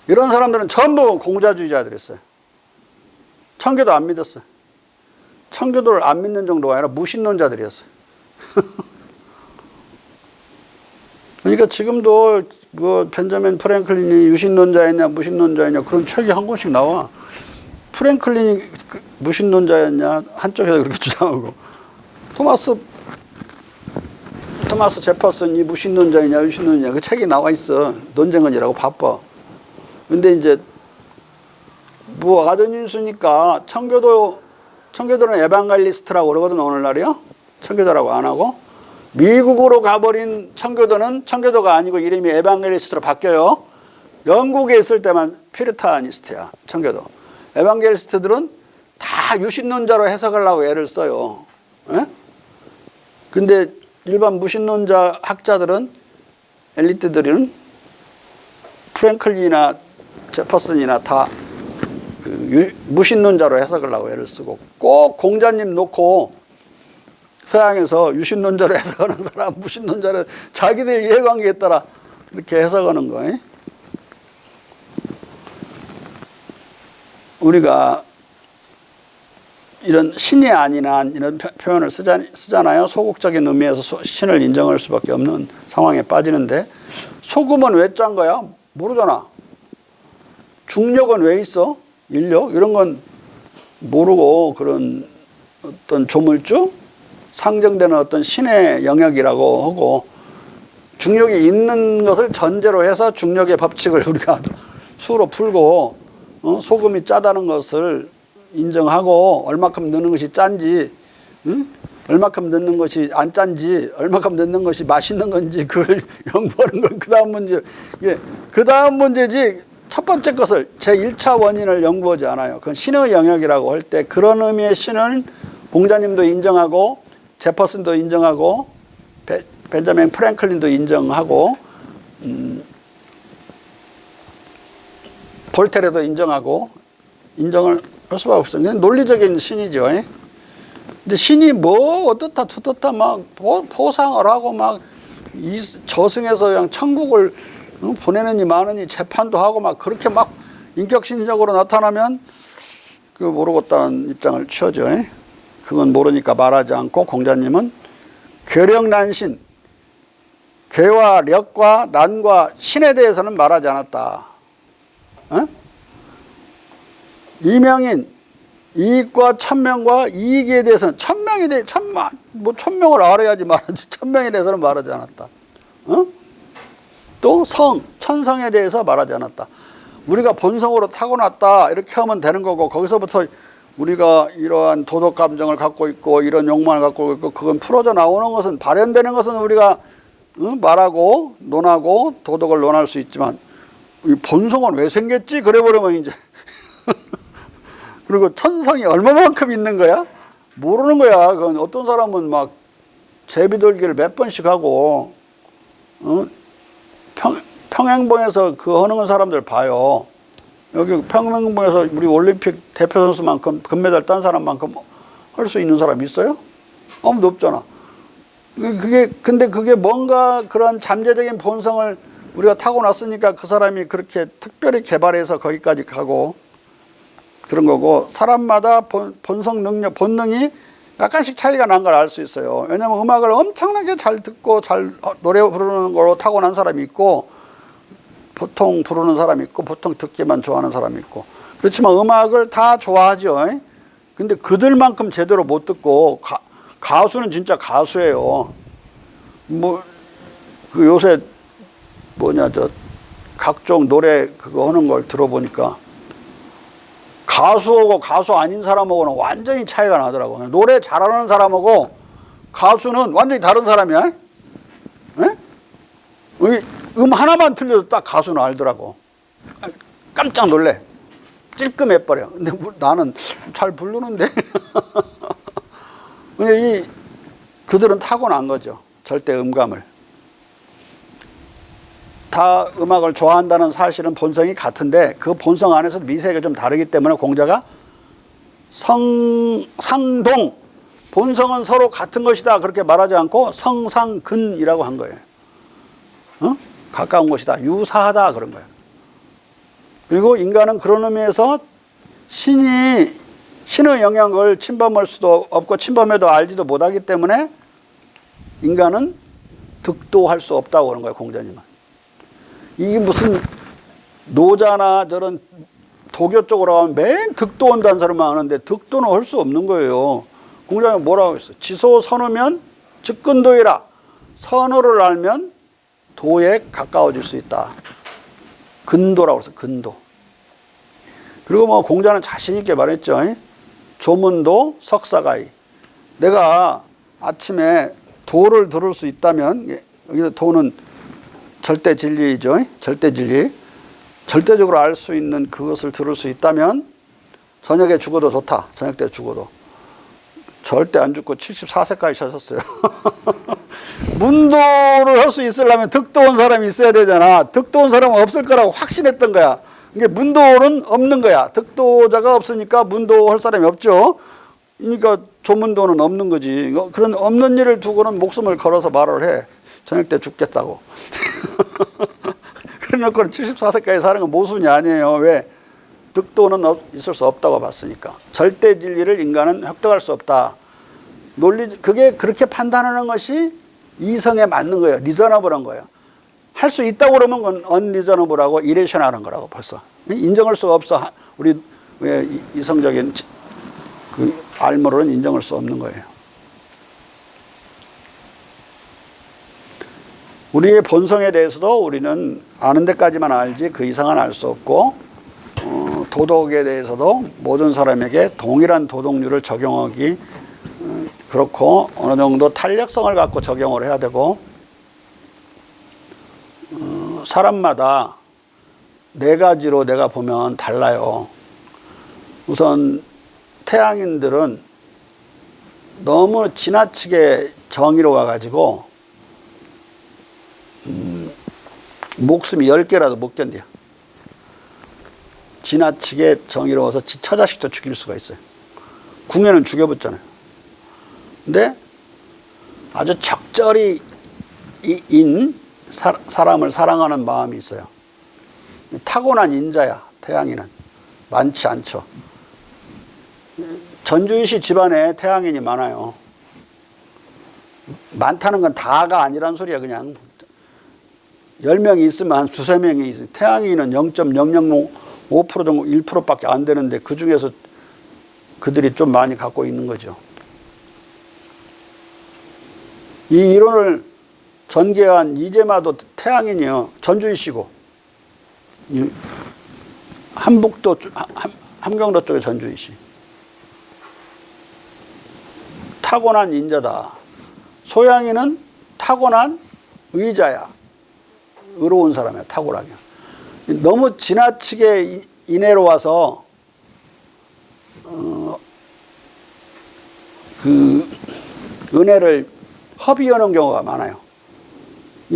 B: 이런 사람들은 전부 공자주의자들이었어요. 청교도 안 믿었어요. 청교도를 안 믿는 정도가 아니라 무신론자들이었어요. 그러니까 지금도 뭐 벤저민 프랭클린이 유신론자였냐 무신론자였냐 그런 책이 한 권씩 나와. 프랭클린이 무신론자였냐 한쪽에서 그렇게 주장하고 토마스 제퍼슨이 무신론자이냐 유신론자냐 그 책이 나와 있어. 논쟁은 이라고 바빠. 근데 이제 뭐 아전인수니까 청교도는 에반갈리스트라고 그러거든 오늘날이요. 청교도라고 안 하고 미국으로 가버린 청교도가 아니고 이름이 에반갈리스트로 바뀌어요. 영국에 있을 때만 퓨리타니스트야 청교도. 에반겔리스트들은 다 유신론자로 해석을 하고 애를 써요. 에? 근데 일반 무신론자 학자들은 엘리트들은 프랭클린이나 제퍼슨이나 다 그 무신론자로 해석을 하고 애를 쓰고 꼭 공자님 놓고 서양에서 유신론자로 해석하는 사람 무신론자로 자기들 이해관계에 따라 이렇게 해석하는 거예요. 우리가 이런 신이 아닌 한 이런 표현을 쓰잖아요. 소극적인 의미에서 신을 인정할 수밖에 없는 상황에 빠지는데 소금은 왜 짠 거야? 모르잖아. 중력은 왜 있어? 인력? 이런 건 모르고 그런 어떤 조물주? 상정되는 어떤 신의 영역이라고 하고 중력이 있는 것을 전제로 해서 중력의 법칙을 우리가 수로 풀고 소금이 짜다는 것을 인정하고 얼마큼 넣는 것이 짠지 얼마큼 넣는 것이 안 짠지 얼마큼 넣는 것이 맛있는 건지 그걸 연구하는 걸 그 다음 문제. 예, 그 다음 문제지 첫 번째 것을 제1차 원인을 연구하지 않아요. 그건 신의 영역이라고 할 때 그런 의미의 신은 공자님도 인정하고 제퍼슨도 인정하고 벤저민 프랭클린도 인정하고 볼테르도 인정하고 인정을 할 수밖에 없어요. 논리적인 신이죠. 근데 신이 뭐 어떻다 저떻다 막 포상을 하고 막 저승에서 그냥 천국을 보내느니 마느니 재판도 하고 막 그렇게 막 인격신적으로 나타나면 그 모르겠다는 입장을 취하죠. 그건 모르니까 말하지 않고 공자님은 괴력난신, 괴와 력과 난과 신에 대해서는 말하지 않았다. 이명인, 이익과 천명과 이익에 대해서는 천명을 알아야지 말하지 천명에 대해서는 말하지 않았다. 또 천성에 대해서 말하지 않았다. 우리가 본성으로 타고났다 이렇게 하면 되는 거고, 거기서부터 우리가 이러한 도덕 감정을 갖고 있고 이런 욕망을 갖고 있고, 그건 풀어져 나오는 것은, 발현되는 것은 우리가 말하고 논하고 도덕을 논할 수 있지만, 이 본성은 왜 생겼지? 그래 버리면 이제 그리고 천성이 얼마만큼 있는 거야? 모르는 거야. 그건 어떤 사람은 막 제비돌기를 몇 번씩 하고, 평행봉에서 그 하는 사람들 봐요. 여기 평행봉에서 우리 올림픽 대표 선수만큼 금메달 딴 사람만큼 할 수 있는 사람 있어요? 아무도 없잖아. 근데 그게 뭔가 그런 잠재적인 본성을 우리가 타고났으니까 그 사람이 그렇게 특별히 개발해서 거기까지 가고 그런 거고, 사람마다 본성 능력, 본능이 약간씩 차이가 난 걸 알 수 있어요. 왜냐면 음악을 엄청나게 잘 듣고 잘 노래 부르는 걸로 타고난 사람이 있고, 보통 부르는 사람이 있고, 보통 듣기만 좋아하는 사람이 있고. 그렇지만 음악을 다 좋아하죠. 근데 그들만큼 제대로 못 듣고, 가수는 진짜 가수예요. 그 요새 각종 노래 그거 하는 걸 들어보니까 가수하고 가수 아닌 사람하고는 완전히 차이가 나더라고요. 노래 잘하는 사람하고 가수는 완전히 다른 사람이야. 하나만 틀려도 딱 가수는 알더라고. 깜짝 놀래. 찔끔해버려. 근데 나는 잘 부르는데. 그들은 타고난 거죠. 절대 음감을. 다 음악을 좋아한다는 사실은 본성이 같은데, 그 본성 안에서 미세가 좀 다르기 때문에 공자가 상동, 본성은 서로 같은 것이다 그렇게 말하지 않고 성상근이라고 한 거예요. 가까운 것이다, 유사하다 그런 거예요. 그리고 인간은 그런 의미에서 신의 영향을 침범할 수도 없고 침범해도 알지도 못하기 때문에 인간은 득도할 수 없다고 그런 거예요, 공자님은. 이게 무슨 노자나 저런 도교 쪽으로 가면 맨 득도 온다는 사람만 하는데 득도는 할 수 없는 거예요. 공자님은 뭐라고 했어? 지소 선우면 즉근도이라. 선우를 알면 도에 가까워질 수 있다. 근도라고 했어, 근도. 그리고 공자는 자신 있게 말했죠. 조문도 석사가이. 내가 아침에 도를 들을 수 있다면, 여기서 도는 절대 진리이죠. 절대 진리. 절대적으로 알 수 있는 그것을 들을 수 있다면 저녁에 죽어도 좋다. 저녁 때 죽어도. 절대 안 죽고 74세까지 사셨어요. 문도를 할 수 있으려면 득도 온 사람이 있어야 되잖아. 득도 온 사람은 없을 거라고 확신했던 거야. 이게 문도는 없는 거야. 득도자가 없으니까 문도 할 사람이 없죠. 그러니까 조문도는 없는 거지. 그런 없는 일을 두고는 목숨을 걸어서 말을 해. 저녁 때 죽겠다고. 그래놓고 74세까지 사는 건 모순이 아니에요. 왜? 득도는 있을 수 없다고 봤으니까. 절대 진리를 인간은 획득할 수 없다. 그게 그렇게 판단하는 것이 이성에 맞는 거예요. 리저너블한 거예요. 할 수 있다고 그러면 그건 언리저너블하고 이레셔널한 거라고 벌써. 인정할 수가 없어. 우리 이성적인 그 알무로는 인정할 수 없는 거예요. 우리의 본성에 대해서도 우리는 아는 데까지만 알지 그 이상은 알 수 없고, 도덕에 대해서도 모든 사람에게 동일한 도덕률을 적용하기 그렇고, 어느 정도 탄력성을 갖고 적용을 해야 되고, 사람마다 네 가지로 내가 보면 달라요. 우선 태양인들은 너무 지나치게 정의로워가지고 목숨이 10개라도 못 견뎌. 지나치게 정의로워서 지 처자식도 죽일 수가 있어요. 궁예는 죽여봤잖아요. 근데 아주 적절히 사람을 사랑하는 마음이 있어요. 타고난 인자야, 태양인은. 많지 않죠. 전주시 집안에 태양인이 많아요. 많다는 건 다가 아니란 소리야. 그냥 10명이 있으면 한 두세 명이 있어요. 태양인은 0.005% 정도, 1%밖에 안 되는데 그 중에서 그들이 좀 많이 갖고 있는 거죠. 이 이론을 전개한 이재마도 태양인이요. 전주이시고. 함북도 함경도 쪽의 전주희 씨. 타고난 인자다. 소양이는 타고난 의자야. 의로운 사람이야. 탁월하게. 너무 지나치게 인애로 와서 그 은혜를 허비하는 경우가 많아요.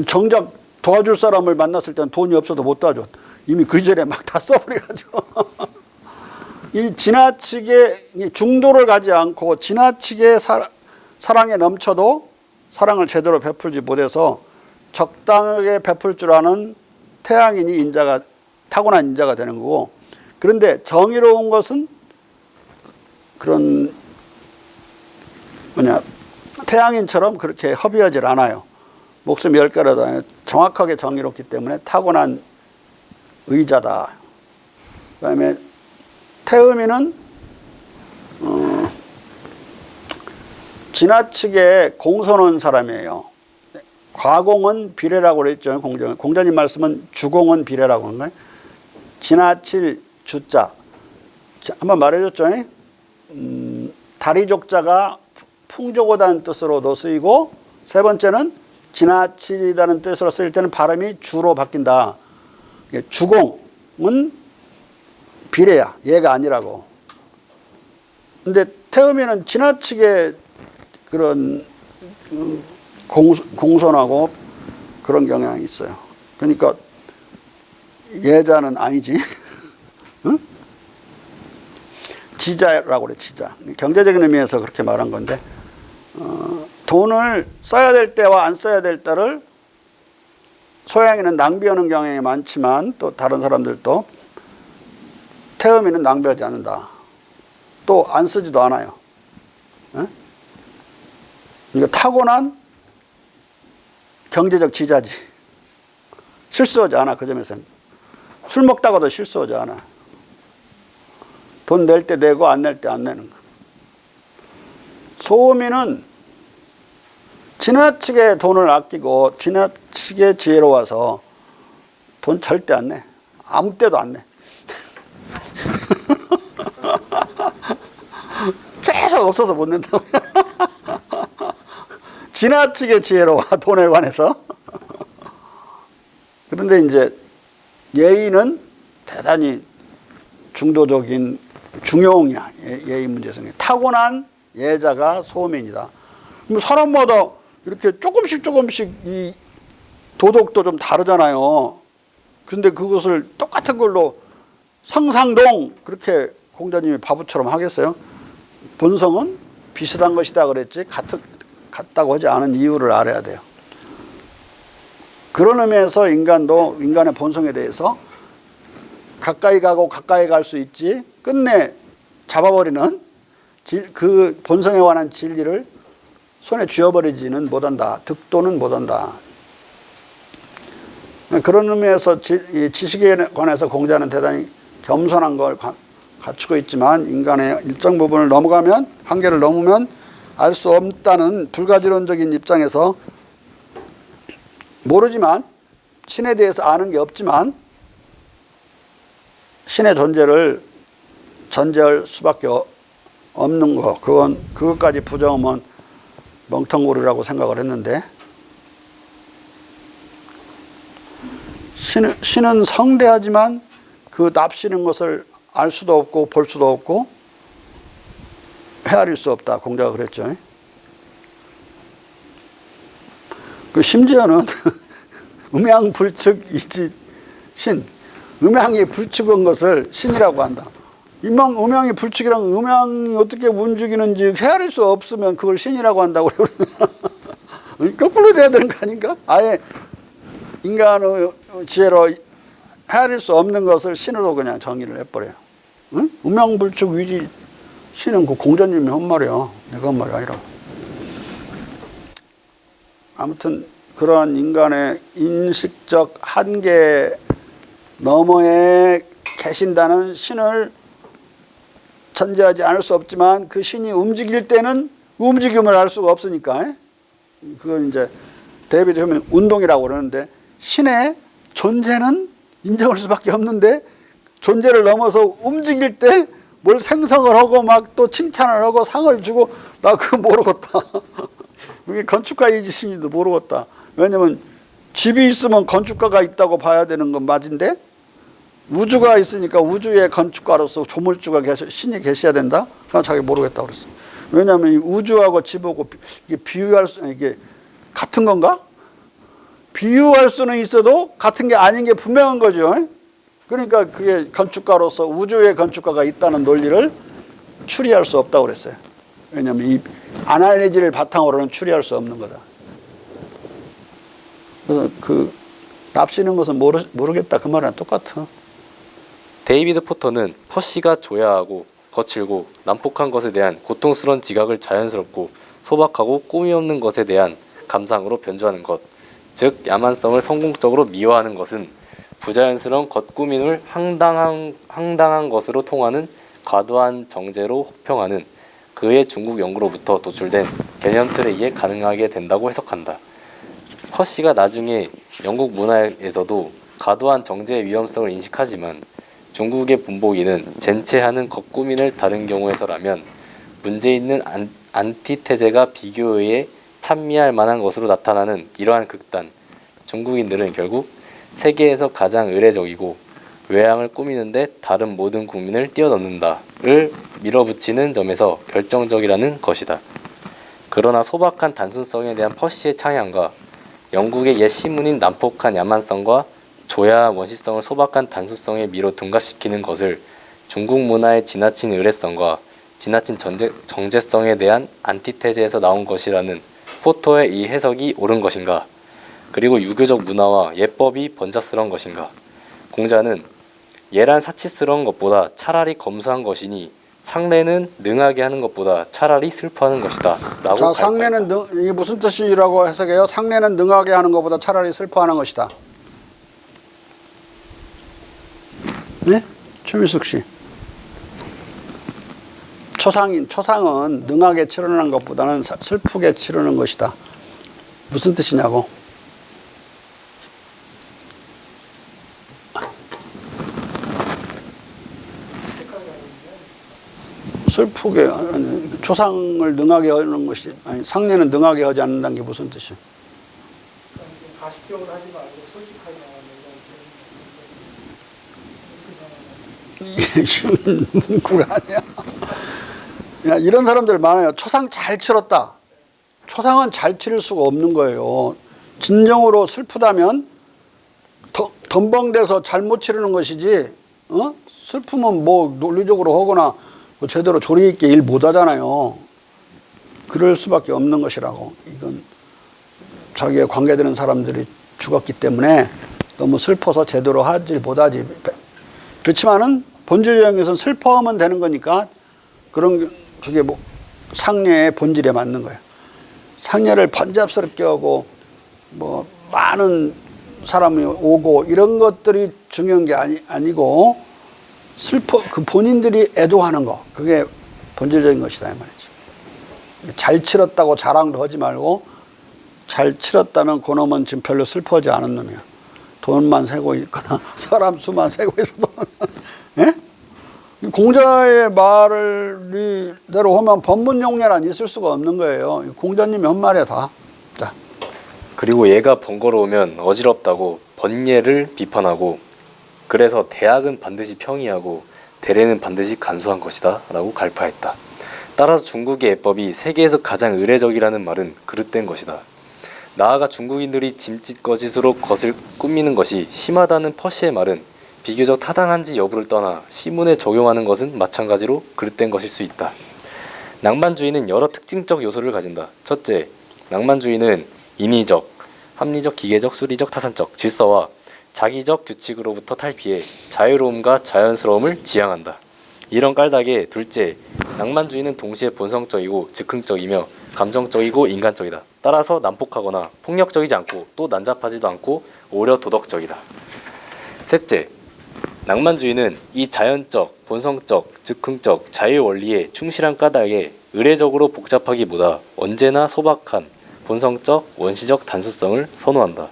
B: 정작 도와줄 사람을 만났을 때는 돈이 없어도 못 도와줘. 이미 그 전에 막 다 써버려가지고. 이 지나치게 중도를 가지 않고 지나치게 사랑에 넘쳐도 사랑을 제대로 베풀지 못해서 적당하게 베풀 줄 아는 태양인이 인자가 타고난 인자가 되는 거고, 그런데 정의로운 것은 그런 태양인처럼 그렇게 허비하지 않아요. 목숨 10개라도 아니라 정확하게 정의롭기 때문에 타고난 의자다. 그다음에 태음이는 지나치게 공손한 사람이에요. 과공은 비례라고 그랬죠. 공자님 말씀은 주공은 비례라고 하는 거예요. 지나칠 주자. 한번 말해줬죠. 다리족자가 풍족하다는 뜻으로도 쓰이고, 세 번째는 지나치다는 뜻으로 쓰일 때는 발음이 주로 바뀐다. 주공은 비례야. 얘가 아니라고. 근데 태음이는 지나치게 그런 공손하고 그런 경향이 있어요. 그러니까 예자는 아니지. 응? 지자라고 그래. 지자. 경제적인 의미에서 그렇게 말한 건데, 돈을 써야 될 때와 안 써야 될 때를 소양이는 낭비하는 경향이 많지만, 또 다른 사람들도 태음이는 낭비하지 않는다. 또 안 쓰지도 않아요. 응? 그러니까 타고난 경제적 지자지. 실수하지 않아. 그 점에서는 술 먹다가도 실수하지 않아. 돈 낼 때 내고 안 낼 때 안 내는 거. 소음이는 지나치게 돈을 아끼고 지나치게 지혜로워서 돈 절대 안 내. 아무 때도 안 내. 계속 없어서 못 낸다고. 지나치게 지혜로워. 돈에 관해서. 그런데 이제 예의는 대단히 중도적인 중용이야. 예의 문제성이. 타고난 예자가 소민이다. 사람마다 이렇게 조금씩 이 도덕도 좀 다르잖아요. 그런데 그것을 똑같은 걸로 상상동 그렇게 공자님이 바보처럼 하겠어요? 본성은 비슷한 것이다 그랬지 같다고 하지 않은 이유를 알아야 돼요. 그런 의미에서 인간도 인간의 본성에 대해서 가까이 가고 가까이 갈 수 있지 끝내 잡아버리는 그 본성에 관한 진리를 손에 쥐어버리지는 못한다. 득도는 못한다. 그런 의미에서 지식에 관해서 공자는 대단히 겸손한 걸 갖추고 있지만, 인간의 일정 부분을 넘어가면, 한계를 넘으면 알 수 없다는 불가지론적인 입장에서 모르지만, 신에 대해서 아는 게 없지만 신의 존재를 전제할 수밖에 없는 거, 그것까지 부정하면 멍텅구리라고 생각을 했는데, 신은 성대하지만 그 납시는 것을 알 수도 없고 볼 수도 없고 헤아릴 수 없다. 공자가 그랬죠. 그 심지어는 음양불측이지 신. 음양이 불측한 것을 신이라고 한다. 음양이 불측이란 음양이 어떻게 움직이는지 헤아릴 수 없으면 그걸 신이라고 한다고 그러면 거꾸로 돼야 되는 거 아닌가? 아예 인간의 지혜로 헤아릴 수 없는 것을 신으로 그냥 정의를 해버려요. 응? 음양불측 위지 신은 그 공자님이 한 말이야. 내가 한 말이 아니라. 아무튼 그러한 인간의 인식적 한계 너머에 계신다는 신을 전제하지 않을 수 없지만, 그 신이 움직일 때는 움직임을 알 수가 없으니까, 그건 이제 대비되면 운동이라고 그러는데, 신의 존재는 인정할 수밖에 없는데 존재를 넘어서 움직일 때 뭘 생성을 하고 막 또 칭찬을 하고 상을 주고 나 그거 모르겠다. 이게 건축가 이지신이도 모르겠다. 왜냐면 집이 있으면 건축가가 있다고 봐야 되는 건 맞은데 우주가 있으니까 우주의 건축가로서 조물주가 신이 계셔야 된다? 그냥 자기 모르겠다고 그랬어. 왜냐면 이 우주하고 집하고 이게 비유할 수, 이게 같은 건가? 비유할 수는 있어도 같은 게 아닌 게 분명한 거죠. 그러니까 그게 건축가로서 우주의 건축가가 있다는 논리를 추리할 수 없다고 그랬어요. 왜냐면 이 아날리지를 바탕으로는 추리할 수 없는 거다. 그래서 그 납시는 것은 모르겠다 그 말이랑 똑같아.
A: 데이비드 포터는 퍼시가 조야하고 거칠고 난폭한 것에 대한 고통스러운 지각을 자연스럽고 소박하고 꿈이 없는 것에 대한 감상으로 변주하는 것, 즉 야만성을 성공적으로 미화하는 것은 부자연스러운 겉꾸밈을 황당한 것으로 통하는 과도한 정제로 혹평하는 그의 중국 연구로부터 도출된 개념틀에 의해 가능하게 된다고 해석한다. 퍼시가 나중에 영국 문화에서도 과도한 정제의 위험성을 인식하지만 중국의 본보기는 젠체하는 겉꾸밈을 다른 경우에서라면 문제 있는 안티테제가 비교에 의해 찬미할 만한 것으로 나타나는 이러한 극단, 중국인들은 결국 세계에서 가장 의례적이고 외양을 꾸미는데 다른 모든 국민을 뛰어넘는다를 밀어붙이는 점에서 결정적이라는 것이다. 그러나 소박한 단순성에 대한 퍼시의 창향과 영국의 옛 신문인 난폭한 야만성과 조야한 원시성을 소박한 단순성에 밀어 둔갑시키는 것을 중국 문화의 지나친 의례성과 지나친 정제성에 대한 안티테제에서 나온 것이라는 포터의 이 해석이 옳은 것인가? 그리고 유교적 문화와 예법이 번잡스러운 것인가? 공자는 예란 사치스러운 것보다 차라리 검소한 것이니 상례는 능하게 하는 것보다 차라리 슬퍼하는 것이다 라고
B: 자, 상례는 이게 무슨 뜻이라고 해석해요? 상례는 능하게 하는 것보다 차라리 슬퍼하는 것이다. 네? 최민숙 씨. 초상은 능하게 치르는 것보다는 슬프게 치르는 것이다. 무슨 뜻이냐고? 슬프게, 초상을 능하게 하는 것이, 아니, 상례는 능하게 하지 않는다는 게 무슨 뜻이야?
C: 가식적으로 하지 말고 솔직하게
B: 이게 쉬운 문구가 아니야. 야, 이런 사람들 많아요. 초상 잘 치렀다. 초상은 잘 치를 수가 없는 거예요. 진정으로 슬프다면 덤벙대서 잘못 치르는 것이지, 슬프면 뭐 논리적으로 하거나 뭐 제대로 조리 있게 일 못 하잖아요. 그럴 수밖에 없는 것이라고. 이건 자기에 관계되는 사람들이 죽었기 때문에 너무 슬퍼서 제대로 하지 못하지. 그렇지만은 본질적에서는 슬퍼하면 되는 거니까 그게 뭐 상례의 본질에 맞는 거예요. 상례를 번잡스럽게 하고 뭐 많은 사람이 오고 이런 것들이 중요한 게 아니고 그 본인들이 애도하는 거, 그게 본질적인 것이다 이 말이지. 잘 치렀다고 자랑도 하지 말고 잘 치렀다면 그놈은 지금 별로 슬퍼하지 않은 놈이야. 돈만 세고 있거나 사람 수만 세고 있어도 예? 공자의 말을 대로 하면 법문용례란 있을 수가 없는 거예요. 공자님이 한 말이야 다. 자.
A: 그리고 얘가 번거로우면 어지럽다고 번예를 비판하고 그래서 대학은 반드시 평이하고 대례는 반드시 간소한 것이다 라고 갈파했다. 따라서 중국의 예법이 세계에서 가장 의례적이라는 말은 그릇된 것이다. 나아가 중국인들이 짐짓거짓으로 것을 꾸미는 것이 심하다는 퍼시의 말은 비교적 타당한지 여부를 떠나 시문에 적용하는 것은 마찬가지로 그릇된 것일 수 있다. 낭만주의는 여러 특징적 요소를 가진다. 첫째, 낭만주의는 인위적, 합리적, 기계적, 수리적, 타산적 질서와 자기적 규칙으로부터 탈피해 자유로움과 자연스러움을 지향한다. 이런 깔닥에 둘째, 낭만주의는 동시에 본성적이고 즉흥적이며 감정적이고 인간적이다. 따라서 난폭하거나 폭력적이지 않고 또 난잡하지도 않고 오히려 도덕적이다. 셋째, 낭만주의는 이 자연적, 본성적, 즉흥적, 자유원리에 충실한 까닭에 의례적으로 복잡하기보다 언제나 소박한, 본성적, 원시적 단순성을 선호한다.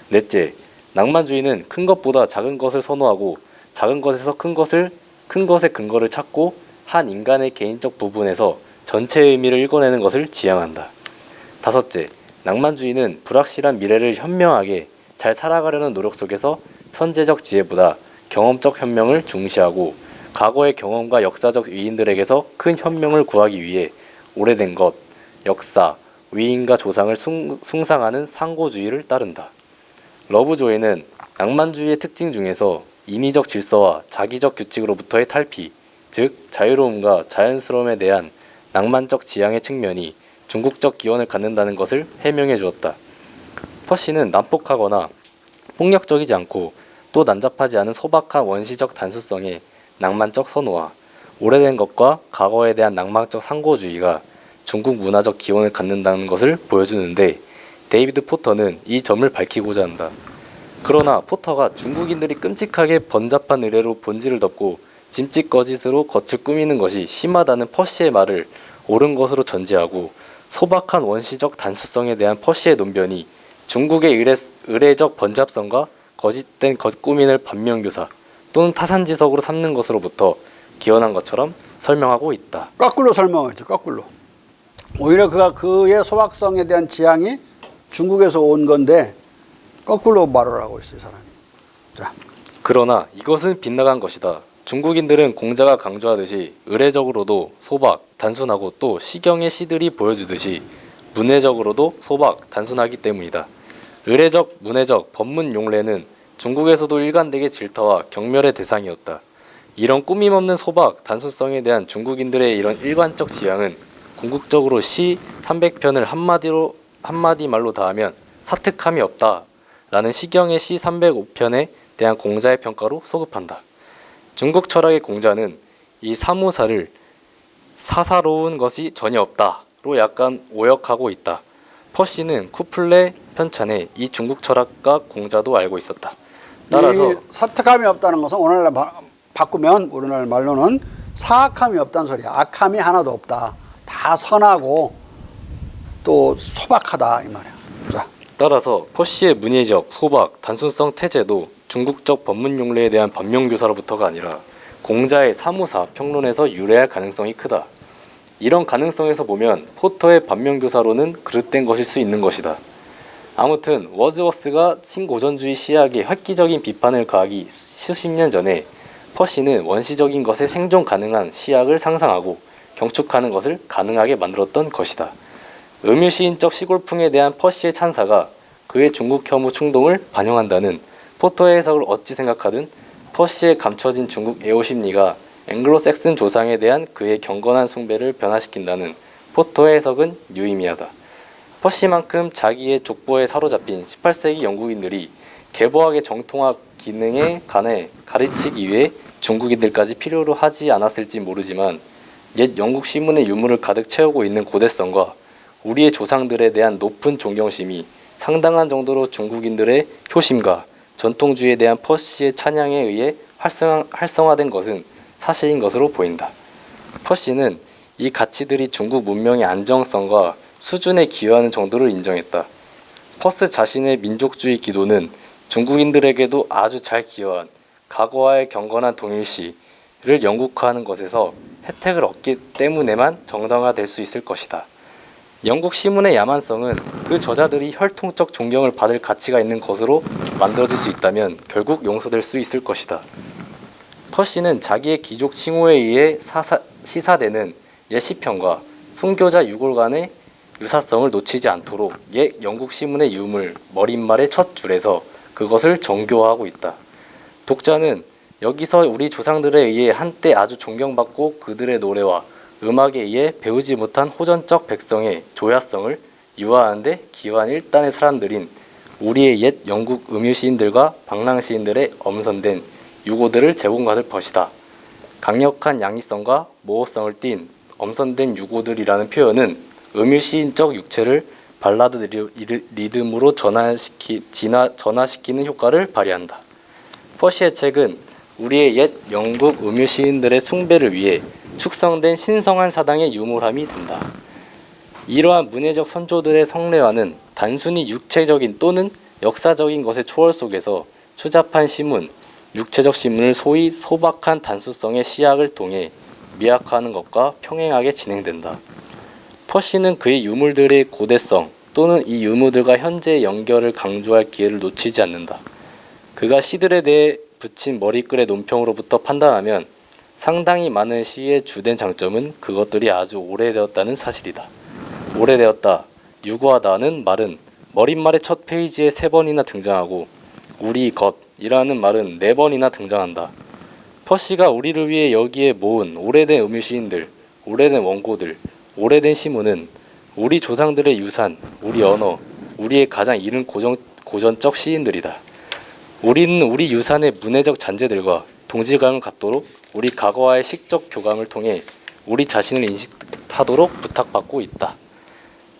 A: 넷째, 낭만주의는 큰 것보다 작은 것을 선호하고 작은 것에서 큰 것의 근거를 찾고 한 인간의 개인적 부분에서 전체의 의미를 읽어내는 것을 지향한다. 다섯째, 낭만주의는 불확실한 미래를 현명하게 잘 살아가려는 노력 속에서 선제적 지혜보다 경험적 현명을 중시하고 과거의 경험과 역사적 위인들에게서 큰 현명을 구하기 위해 오래된 것, 역사, 위인과 조상을 숭상하는 상고주의를 따른다. 러브조이는 낭만주의의 특징 중에서 인위적 질서와 자기적 규칙으로부터의 탈피, 즉 자유로움과 자연스러움에 대한 낭만적 지향의 측면이 중국적 기원을 갖는다는 것을 해명해 주었다. 퍼시는 난폭하거나 폭력적이지 않고 또 난잡하지 않은 소박한 원시적 단수성의 낭만적 선호와 오래된 것과 과거에 대한 낭만적 상고주의가 중국 문화적 기원을 갖는다는 것을 보여주는데 데이비드 포터는 이 점을 밝히고자 한다. 그러나 포터가 중국인들이 끔찍하게 번잡한 의례로 본질을 덮고 짐짓 거짓으로 겉을 꾸미는 것이 심하다는 퍼시의 말을 옳은 것으로 전제하고 소박한 원시적 단수성에 대한 퍼시의 논변이 중국의 의례적 번잡성과 거짓된 겉꾸민을 반면교사 또는 타산지석으로 삼는 것으로부터 기원한 것처럼 설명하고 있다.
B: 거꾸로 설명하죠. 거꾸로. 오히려 그의 소박성에 대한 지향이 중국에서 온 건데 거꾸로 말을 하고 있어요, 사람이. 자.
A: 그러나 이것은 빗나간 것이다. 중국인들은 공자가 강조하듯이 의례적으로도 소박, 단순하고 또 시경의 시들이 보여주듯이 문해적으로도 소박, 단순하기 때문이다. 의례적, 문해적, 법문 용례는 중국에서도 일관되게 질타와 경멸의 대상이었다. 이런 꾸밈없는 소박, 단순성에 대한 중국인들의 이런 일관적 지향은 궁극적으로 시 300편을 한마디 말로 다하면 사특함이 없다 라는 시경의 시 305편에 대한 공자의 평가로 소급한다. 중국 철학의 공자는 이 사무사를 사사로운 것이 전혀 없다로 약간 오역하고 있다. 퍼시는 쿠플레 편찬에 이 중국 철학가 공자도 알고 있었다. 따라서
B: 이 사특함이 없다는 것은 오늘날 바꾸면 우리나라 말로는 사악함이 없다는 소리야. 악함이 하나도 없다. 다 선하고 또 소박하다 이 말이야. 자.
A: 따라서 퍼시의 문예적, 소박, 단순성 태제도 중국적 법문 용례에 대한 반면교사로부터가 아니라 공자의 사무사 평론에서 유래할 가능성이 크다. 이런 가능성에서 보면 포터의 반면교사로는 그릇된 것일 수 있는 것이다. 아무튼 워즈워스가 신고전주의 시학에 획기적인 비판을 가하기 수십 년 전에 퍼시는 원시적인 것에 생존 가능한 시학을 상상하고 경축하는 것을 가능하게 만들었던 것이다. 음유시인적 시골풍에 대한 퍼시의 찬사가 그의 중국 혐오 충동을 반영한다는 포터의 해석을 어찌 생각하든 퍼시의 감춰진 중국 애호심리가 앵글로색슨 조상에 대한 그의 경건한 숭배를 변화시킨다는 포터의 해석은 유의미하다. 퍼시만큼 자기의 족보에 사로잡힌 18세기 영국인들이 개보학의 정통학 기능에 관해 가르치기 위해 중국인들까지 필요로 하지 않았을지 모르지만 옛 영국 시문의 유물을 가득 채우고 있는 고대성과 우리의 조상들에 대한 높은 존경심이 상당한 정도로 중국인들의 효심과 전통주의에 대한 퍼시의 찬양에 의해 활성화된 것은 사실인 것으로 보인다. 퍼시는 이 가치들이 중국 문명의 안정성과 수준에 기여하는 정도를 인정했다. 퍼스 자신의 민족주의 기도는 중국인들에게도 아주 잘 기여한 과거와의 경건한 동일시를 영국화하는 것에서 혜택을 얻기 때문에만 정당화될 수 있을 것이다. 영국 시문의 야만성은 그 저자들이 혈통적 존경을 받을 가치가 있는 것으로 만들어질 수 있다면 결국 용서될 수 있을 것이다. 퍼시는 자기의 귀족 칭호에 의해 시사되는 옛 시편과 순교자 유골 간의 유사성을 놓치지 않도록 옛 영국 시문의 유물 머릿말의 첫 줄에서 그것을 정교화하고 있다. 독자는 여기서 우리 조상들에 의해 한때 아주 존경받고 그들의 노래와 음악에 의해 배우지 못한 호전적 백성의 조야성을 유화하는 데 기여한 일단의 사람들인 우리의 옛 영국 음유시인들과 방랑시인들의 엄선된 유고들을 제공받을 것이다. 강력한 양의성과 모호성을 띤 엄선된 유고들이라는 표현은 음유시인적 육체를 발라드 리듬으로 전화시키는 효과를 발휘한다. 퍼시의 책은 우리의 옛 영국 음유시인들의 숭배를 위해 축성된 신성한 사당의 유물함이 된다. 이러한 문예적 선조들의 성례화는 단순히 육체적인 또는 역사적인 것의 초월 속에서 추잡한 시문, 육체적 신문을 소위 소박한 단수성의 시약을 통해 미학화하는 것과 평행하게 진행된다. 퍼시는 그의 유물들의 고대성 또는 이 유물들과 현재의 연결을 강조할 기회를 놓치지 않는다. 그가 시들에 대해 붙인 머리글의 논평으로부터 판단하면 상당히 많은 시의 주된 장점은 그것들이 아주 오래되었다는 사실이다. 오래되었다, 유구하다는 말은 머릿말의 첫 페이지에 3번이나 등장하고 우리 것이라는 말은 4번이나 등장한다. 퍼시가 우리를 위해 여기에 모은 오래된 음유시인들, 오래된 원고들, 오래된 시문은 우리 조상들의 유산, 우리 언어, 우리의 가장 이른 고전적 시인들이다. 우리는 우리 유산의 문해적 잔재들과 동질감을 갖도록 우리 과거와의 식적 교감을 통해 우리 자신을 인식하도록 부탁받고 있다.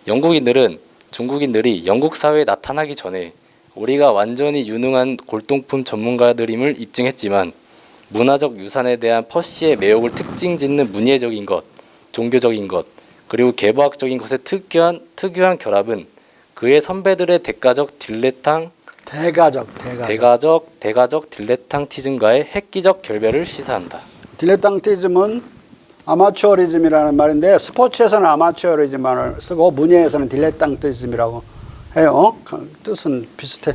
A: 영국인들은 중국인들이 영국 사회에 나타나기 전에 우리가 완전히 유능한 골동품 전문가들임을 입증했지만 문화적 유산에 대한 퍼시의 매혹을 특징짓는 문예적인 것, 종교적인 것, 그리고 개보학적인 것의 특유한 결합은 그의 선배들의 대가적 딜레탕티즘과의 획기적 결별을 시사한다.
B: 딜레탕티즘은 아마추어리즘이라는 말인데 스포츠에서는 아마추어리즘을 쓰고 문예에서는 딜레탕티즘이라고 해요. 뜻은 비슷해.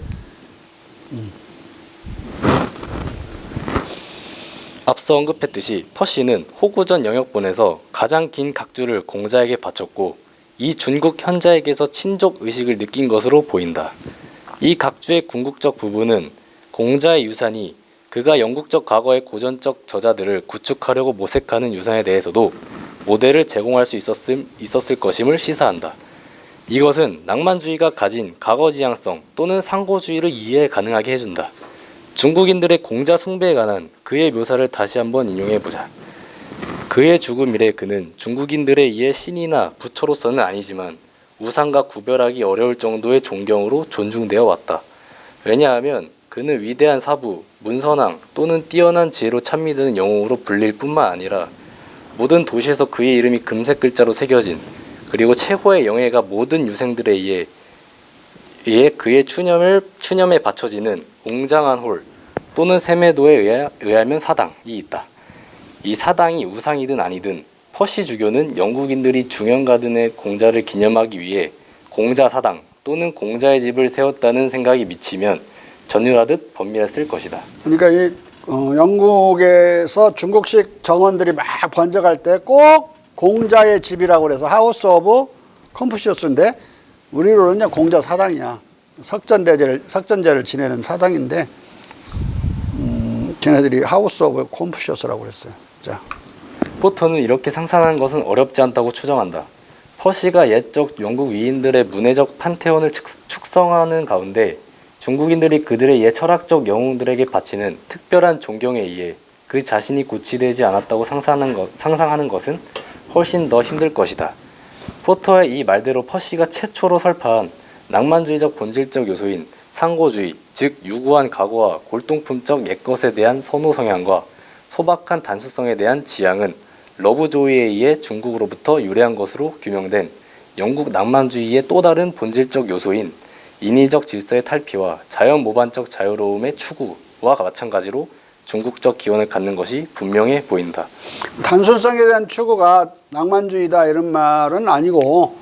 A: 앞서 언급했듯이 퍼시는 호구전 영역본에서 가장 긴 각주를 공자에게 바쳤고 이 중국 현자에게서 친족 의식을 느낀 것으로 보인다. 이 각주의 궁극적 부분은 공자의 유산이 그가 영국적 과거의 고전적 저자들을 구축하려고 모색하는 유산에 대해서도 모델을 제공할 수 있었을 것임을 시사한다. 이것은 낭만주의가 가진 과거지향성 또는 상고주의를 이해 가능하게 해준다. 중국인들의 공자 숭배에 관한 그의 묘사를 다시 한번 인용해보자. 그의 죽음 이래 그는 중국인들에 의해 신이나 부처로서는 아니지만 우상과 구별하기 어려울 정도의 존경으로 존중되어 왔다. 왜냐하면 그는 위대한 사부, 문선왕 또는 뛰어난 지혜로 찬미되는 영웅으로 불릴 뿐만 아니라 모든 도시에서 그의 이름이 금색 글자로 새겨진 그리고 최고의 영예가 모든 유생들에 의해 그의 추념에 바쳐지는 웅장한 홀 또는 세메도에 의하면 사당이 있다. 이 사당이 우상이든 아니든 퍼시 주교는 영국인들이 중현가든의 공자를 기념하기 위해 공자사당 또는 공자의 집을 세웠다는 생각이 미치면 전율하듯 번밀했을 것이다.
B: 그러니까 이 영국에서 중국식 정원들이 막 번져갈 때 꼭 공자의 집이라고 그래서 하우스 오브 컨푸시우스인데 우리로는 그냥 공자 사당이야. 석전제를 지내는 사당인데 걔네들이 하우스 오브 컨푸시우스라고 그랬어요. 자,
A: 포터는 이렇게 상상하는 것은 어렵지 않다고 추정한다. 퍼시가 옛적 영국 위인들의 문해적 판테온을 축성하는 가운데 중국인들이 그들의 옛 철학적 영웅들에게 바치는 특별한 존경에 의해 그 자신이 고치되지 않았다고 상상하는 것은 훨씬 더 힘들 것이다. 포터의 이 말대로 퍼시가 최초로 설파한 낭만주의적 본질적 요소인 상고주의, 즉 유구한 과거와 골동품적 옛것에 대한 선호 성향과 소박한 단수성에 대한 지향은 러브조이에 의해 중국으로부터 유래한 것으로 규명된 영국 낭만주의의 또 다른 본질적 요소인 인위적 질서의 탈피와 자연 모반적 자유로움의 추구와 마찬가지로 중국적 기원을 갖는 것이 분명해 보인다.
B: 단순성에 대한 추구가 낭만주의다 이런 말은 아니고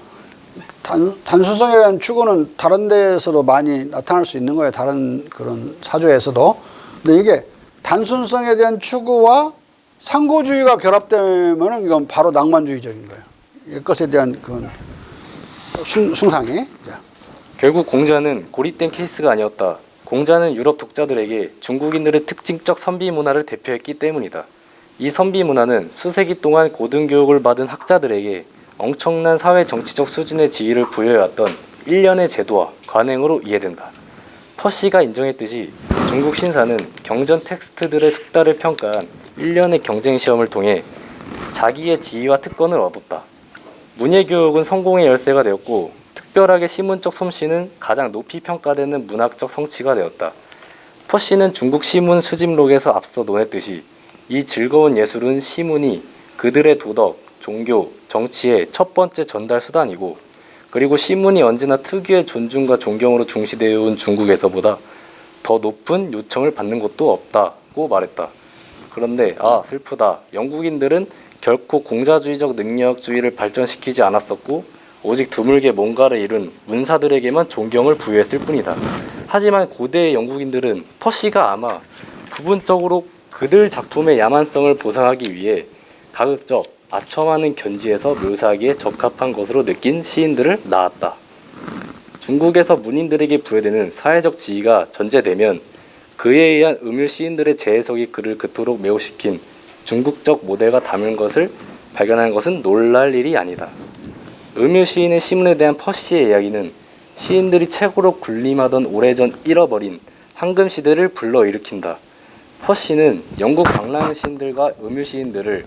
B: 단순성에 대한 추구는 다른 데에서도 많이 나타날 수 있는 거예요. 다른 그런 사조에서도. 근데 이게 단순성에 대한 추구와 상고주의가 결합되면 이건 바로 낭만주의적인 거예요. 옛것에 대한 그 숭상이.
A: 결국 공자는 고립된 케이스가 아니었다. 공자는 유럽 독자들에게 중국인들의 특징적 선비 문화를 대표했기 때문이다. 이 선비 문화는 수세기 동안 고등교육을 받은 학자들에게 엄청난 사회 정치적 수준의 지위를 부여해왔던 일련의 제도와 관행으로 이해된다. 퍼시가 인정했듯이 중국 신사는 경전 텍스트들의 숙달을 평가한 일련의 경쟁 시험을 통해 자기의 지위와 특권을 얻었다. 문예교육은 성공의 열쇠가 되었고 특별하게 시문적 솜씨는 가장 높이 평가되는 문학적 성취가 되었다. 퍼시는 중국 시문 수집록에서 앞서 논했듯이 이 즐거운 예술은 시문이 그들의 도덕, 종교, 정치의 첫 번째 전달 수단이고 그리고 시문이 언제나 특유의 존중과 존경으로 중시되어 온 중국에서보다 더 높은 요청을 받는 것도 없다 듣고 말했다. 그런데 슬프다. 영국인들은 결코 공자주의적 능력주의를 발전시키지 않았었고 오직 드물게 뭔가를 이룬 문사들에게만 존경을 부여했을 뿐이다. 하지만 고대의 영국인들은 퍼시가 아마 부분적으로 그들 작품의 야만성을 보상하기 위해 가급적 아첨하는 견지에서 묘사하기에 적합한 것으로 느낀 시인들을 낳았다. 중국에서 문인들에게 부여되는 사회적 지위가 전제되면 그에 의한 음유 시인들의 재해석이 그를 그토록 매혹시킨 중국적 모델과 닮은 것을 발견하는 것은 놀랄 일이 아니다. 음유 시인의 시문에 대한 퍼시의 이야기는 시인들이 최고로 군림하던 오래전 잃어버린 황금 시대를 불러일으킨다. 퍼시는 영국 방랑 시인들과 음유 시인들을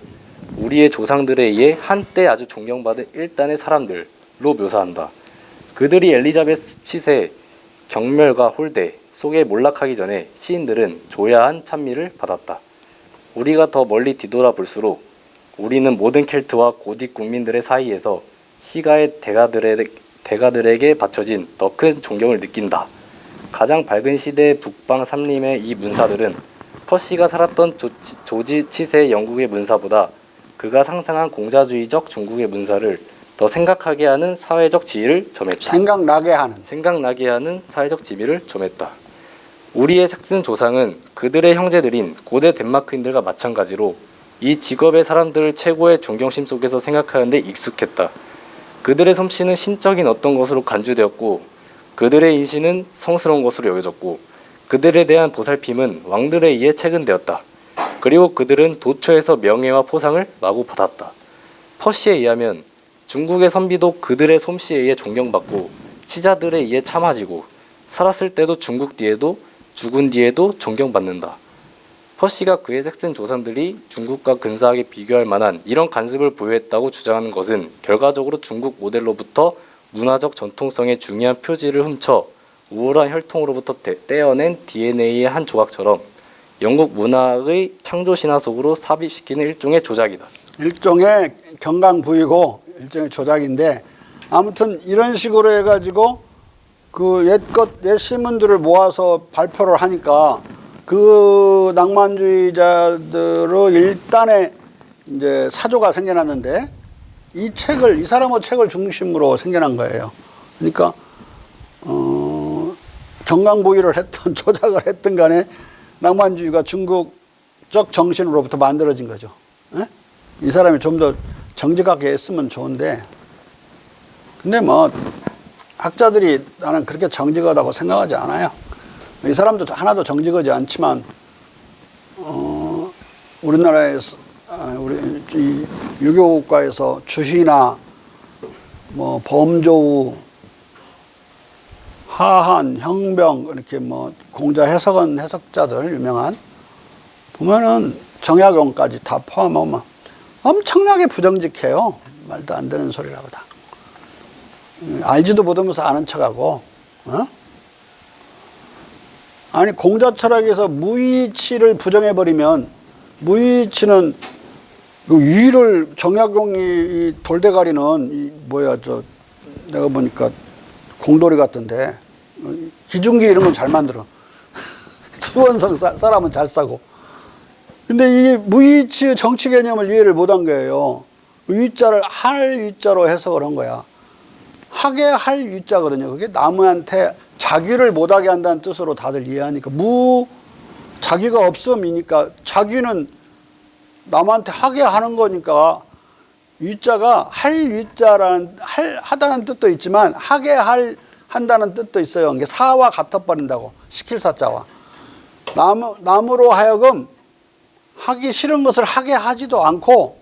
A: 우리의 조상들에 의해 한때 아주 존경받은 일단의 사람들로 묘사한다. 그들이 엘리자베스 치세, 경멸과 홀대 속에 몰락하기 전에 시인들은 조야한 찬미를 받았다. 우리가 더 멀리 뒤돌아 볼수록 우리는 모든 켈트와 고딕 국민들의 사이에서 시가의 대가들에게 바쳐진 더 큰 존경을 느낀다. 가장 밝은 시대의 북방 삼림의 이 문사들은 퍼시가 살았던 조지 치세의 영국의 문사보다 그가 상상한 공자주의적 중국의 문사를 더 생각하게 하는 사회적 지위를 점했다. 생각나게 하는 사회적 지위를 점했다. 우리의 삭슨 조상은 그들의 형제들인 고대 덴마크인들과 마찬가지로 이 직업의 사람들을 최고의 존경심 속에서 생각하는 데 익숙했다. 그들의 솜씨는 신적인 어떤 것으로 간주되었고 그들의 인신은 성스러운 것으로 여겨졌고 그들에 대한 보살핌은 왕들에 의해 체근되었다. 그리고 그들은 도처에서 명예와 포상을 마구 받았다. 퍼시에 의하면 중국의 선비도 그들의 솜씨에 의해 존경받고 치자들에 의해 참아지고 살았을 때도 중국 뒤에도 죽은 뒤에도 존경받는다. 퍼시가 그의 삭슨 조상들이 중국과 근사하게 비교할 만한 이런 간습을 부여했다고 주장하는 것은 결과적으로 중국 모델로부터 문화적 전통성의 중요한 표지를 훔쳐 우월한 혈통으로부터 떼어낸 DNA의 한 조각처럼 영국 문학의 창조 신화 속으로 삽입시키는 일종의 조작이다.
B: 일종의 경강부이고 일종의 조작인데 아무튼 이런 식으로 해가지고 그 옛 신문들을 모아서 발표를 하니까 그 낭만주의자들의 일단의 이제 사조가 생겨났는데 이 사람의 책을 중심으로 생겨난 거예요. 그러니까 경강부의를 했던 조작을 했던 간에 낭만주의가 중국적 정신으로부터 만들어진 거죠. 에? 이 사람이 좀 더 정직하게 했으면 좋은데 근데 뭐 학자들이 나는 그렇게 정직하다고 생각하지 않아요. 이 사람도 하나도 정직하지 않지만 우리나라에서 우리 유교국가에서 주희나 뭐 범조우, 하한, 형병 이렇게 뭐 공자 해석은 해석자들 유명한 보면은 정약용까지 다 포함하면 엄청나게 부정직해요. 말도 안 되는 소리라고 다. 알지도 못하면서 아는 척하고. 아니 공자 철학에서 무의치를 부정해버리면 무의치는 그 유의를 정약용이 돌대가리는 내가 보니까 공돌이 같던데 기중기 이런 건 잘 만들어. 수원성 사람은 잘 싸고. 근데 이 무의치의 정치 개념을 이해를 못한 거예요. 위자를 할 위자로 해석을 한 거야. 하게 할 위자거든요. 그게 남한테 자귀를 못하게 한다는 뜻으로 다들 이해하니까 자귀가 없음이니까 자귀는 남한테 하게 하는 거니까 위자가 할 위자라는 하다는 뜻도 있지만 하게 한다는 뜻도 있어요. 이게 사와 같아 버린다고 시킬 사자와 남으로 하여금 하기 싫은 것을 하게 하지도 않고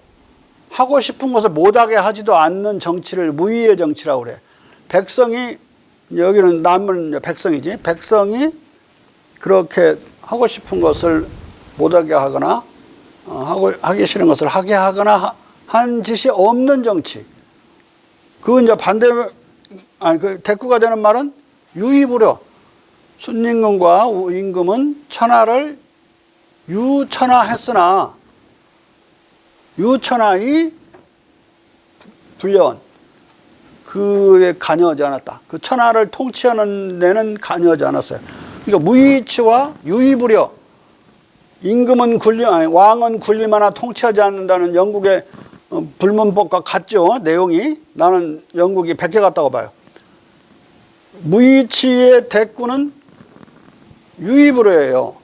B: 하고 싶은 것을 못하게 하지도 않는 정치를 무의의 정치라고 그래. 백성이 여기는 남은 백성이지. 백성이 그렇게 하고 싶은 것을 못하게 하거나 하기 싫은 것을 하게 하거나 한 짓이 없는 정치. 그 이제 그 대꾸가 되는 말은 유의부려. 순임금과 우임금은 천하를 유천하했으나 유천하이 불려원 그에 관여하지 않았다. 그 천하를 통치하는 데는 관여하지 않았어요. 그러니까 무의치와 유의부려 왕은 군림하나 통치하지 않는다는 영국의 불문법과 같죠. 내용이. 나는 영국이 100개 같다고 봐요. 무의치의 대꾸는 유의불효예요.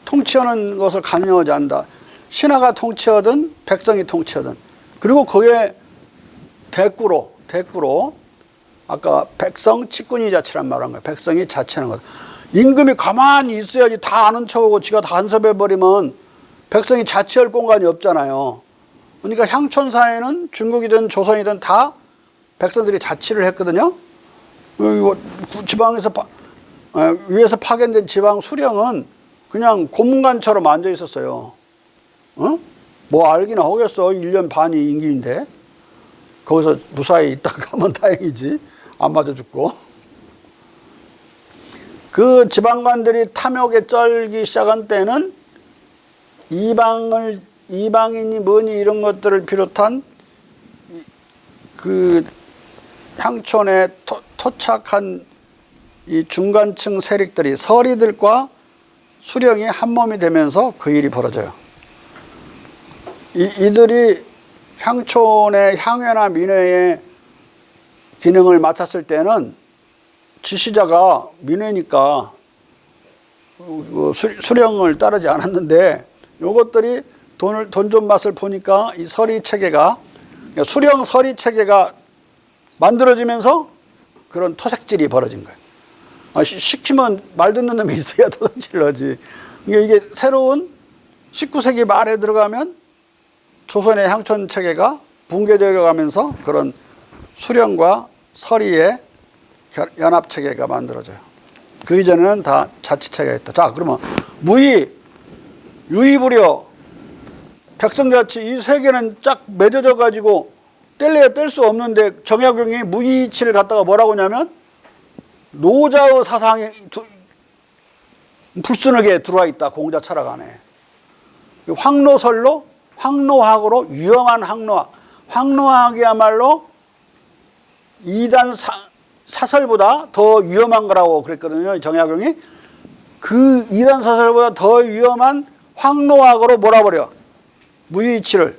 B: 통치하는 것을 강요하지 않는다. 신하가 통치하든 백성이 통치하든. 그리고 그게 대꾸로 아까 백성 치꾼이 자치란 말을 한 거예요. 백성이 자치하는 것. 임금이 가만히 있어야지. 다 아는 척하고 지가 다 간섭해버리면 백성이 자치할 공간이 없잖아요. 그러니까 향촌사회는 중국이든 조선이든 다 백성들이 자치를 했거든요. 지방에서 위에서 파견된 지방 수령은 그냥 고문관처럼 앉아 있었어요. 뭐 알기나 하겠어. 1년 반이 임기인데. 거기서 무사히 있다가 가면 다행이지. 안 맞아 죽고. 그 지방관들이 탐욕에 쩔기 시작한 때는 이방인이 뭐니 이런 것들을 비롯한 그 향촌에 토착한 이 중간층 세력들이 서리들과 수령이 한 몸이 되면서 그 일이 벌어져요. 이들이 향촌의 향회나 민회의 기능을 맡았을 때는 지시자가 민회니까 수령을 따르지 않았는데 요것들이 돈 좀 맛을 보니까 이 서리 체계가 수령 서리 체계가 만들어지면서 그런 토색질이 벌어진 거예요. 시키면 말 듣는 놈이 있어야 토색질을 하지. 이게 새로운 19세기 말에 들어가면 조선의 향촌 체계가 붕괴되어 가면서 그런 수령과 서리의 연합 체계가 만들어져요. 그 이전에는 다 자치 체계였다. 자, 그러면 무의, 유의불효, 백성자치 이 세 개는 쫙 맺어져 가지고 뗄래야 뗄 수 없는데 정약용이 무의치를 갖다가 뭐라고 하냐면 노자의 사상이 불순하게 들어와 있다. 공자 철학 안에. 황노설로 황노학으로 위험한 황노학. 황노학이야말로 이단 사설보다 더 위험한 거라고 그랬거든요. 정약용이. 그 이단 사설보다 더 위험한 황노학으로 몰아버려. 무의치를.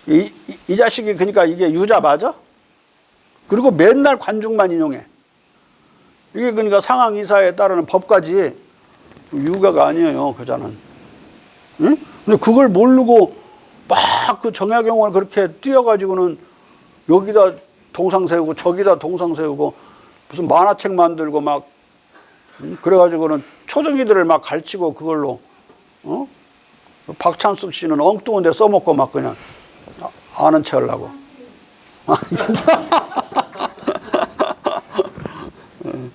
B: 이 자식이 그러니까 이게 유자 맞아? 그리고 맨날 관중만 인용해. 이게 그러니까 상황이사에 따르는 법까지 유가가 아니에요. 그자는. 응? 근데 그걸 모르고 막 그 정약용을 그렇게 띄어가지고는 여기다 동상 세우고 저기다 동상 세우고 무슨 만화책 만들고 막 그래가지고는 초등이들을 막 가르치고 그걸로 박찬숙 씨는 엉뚱한 데 써먹고 막 그냥 아는 체 하려고.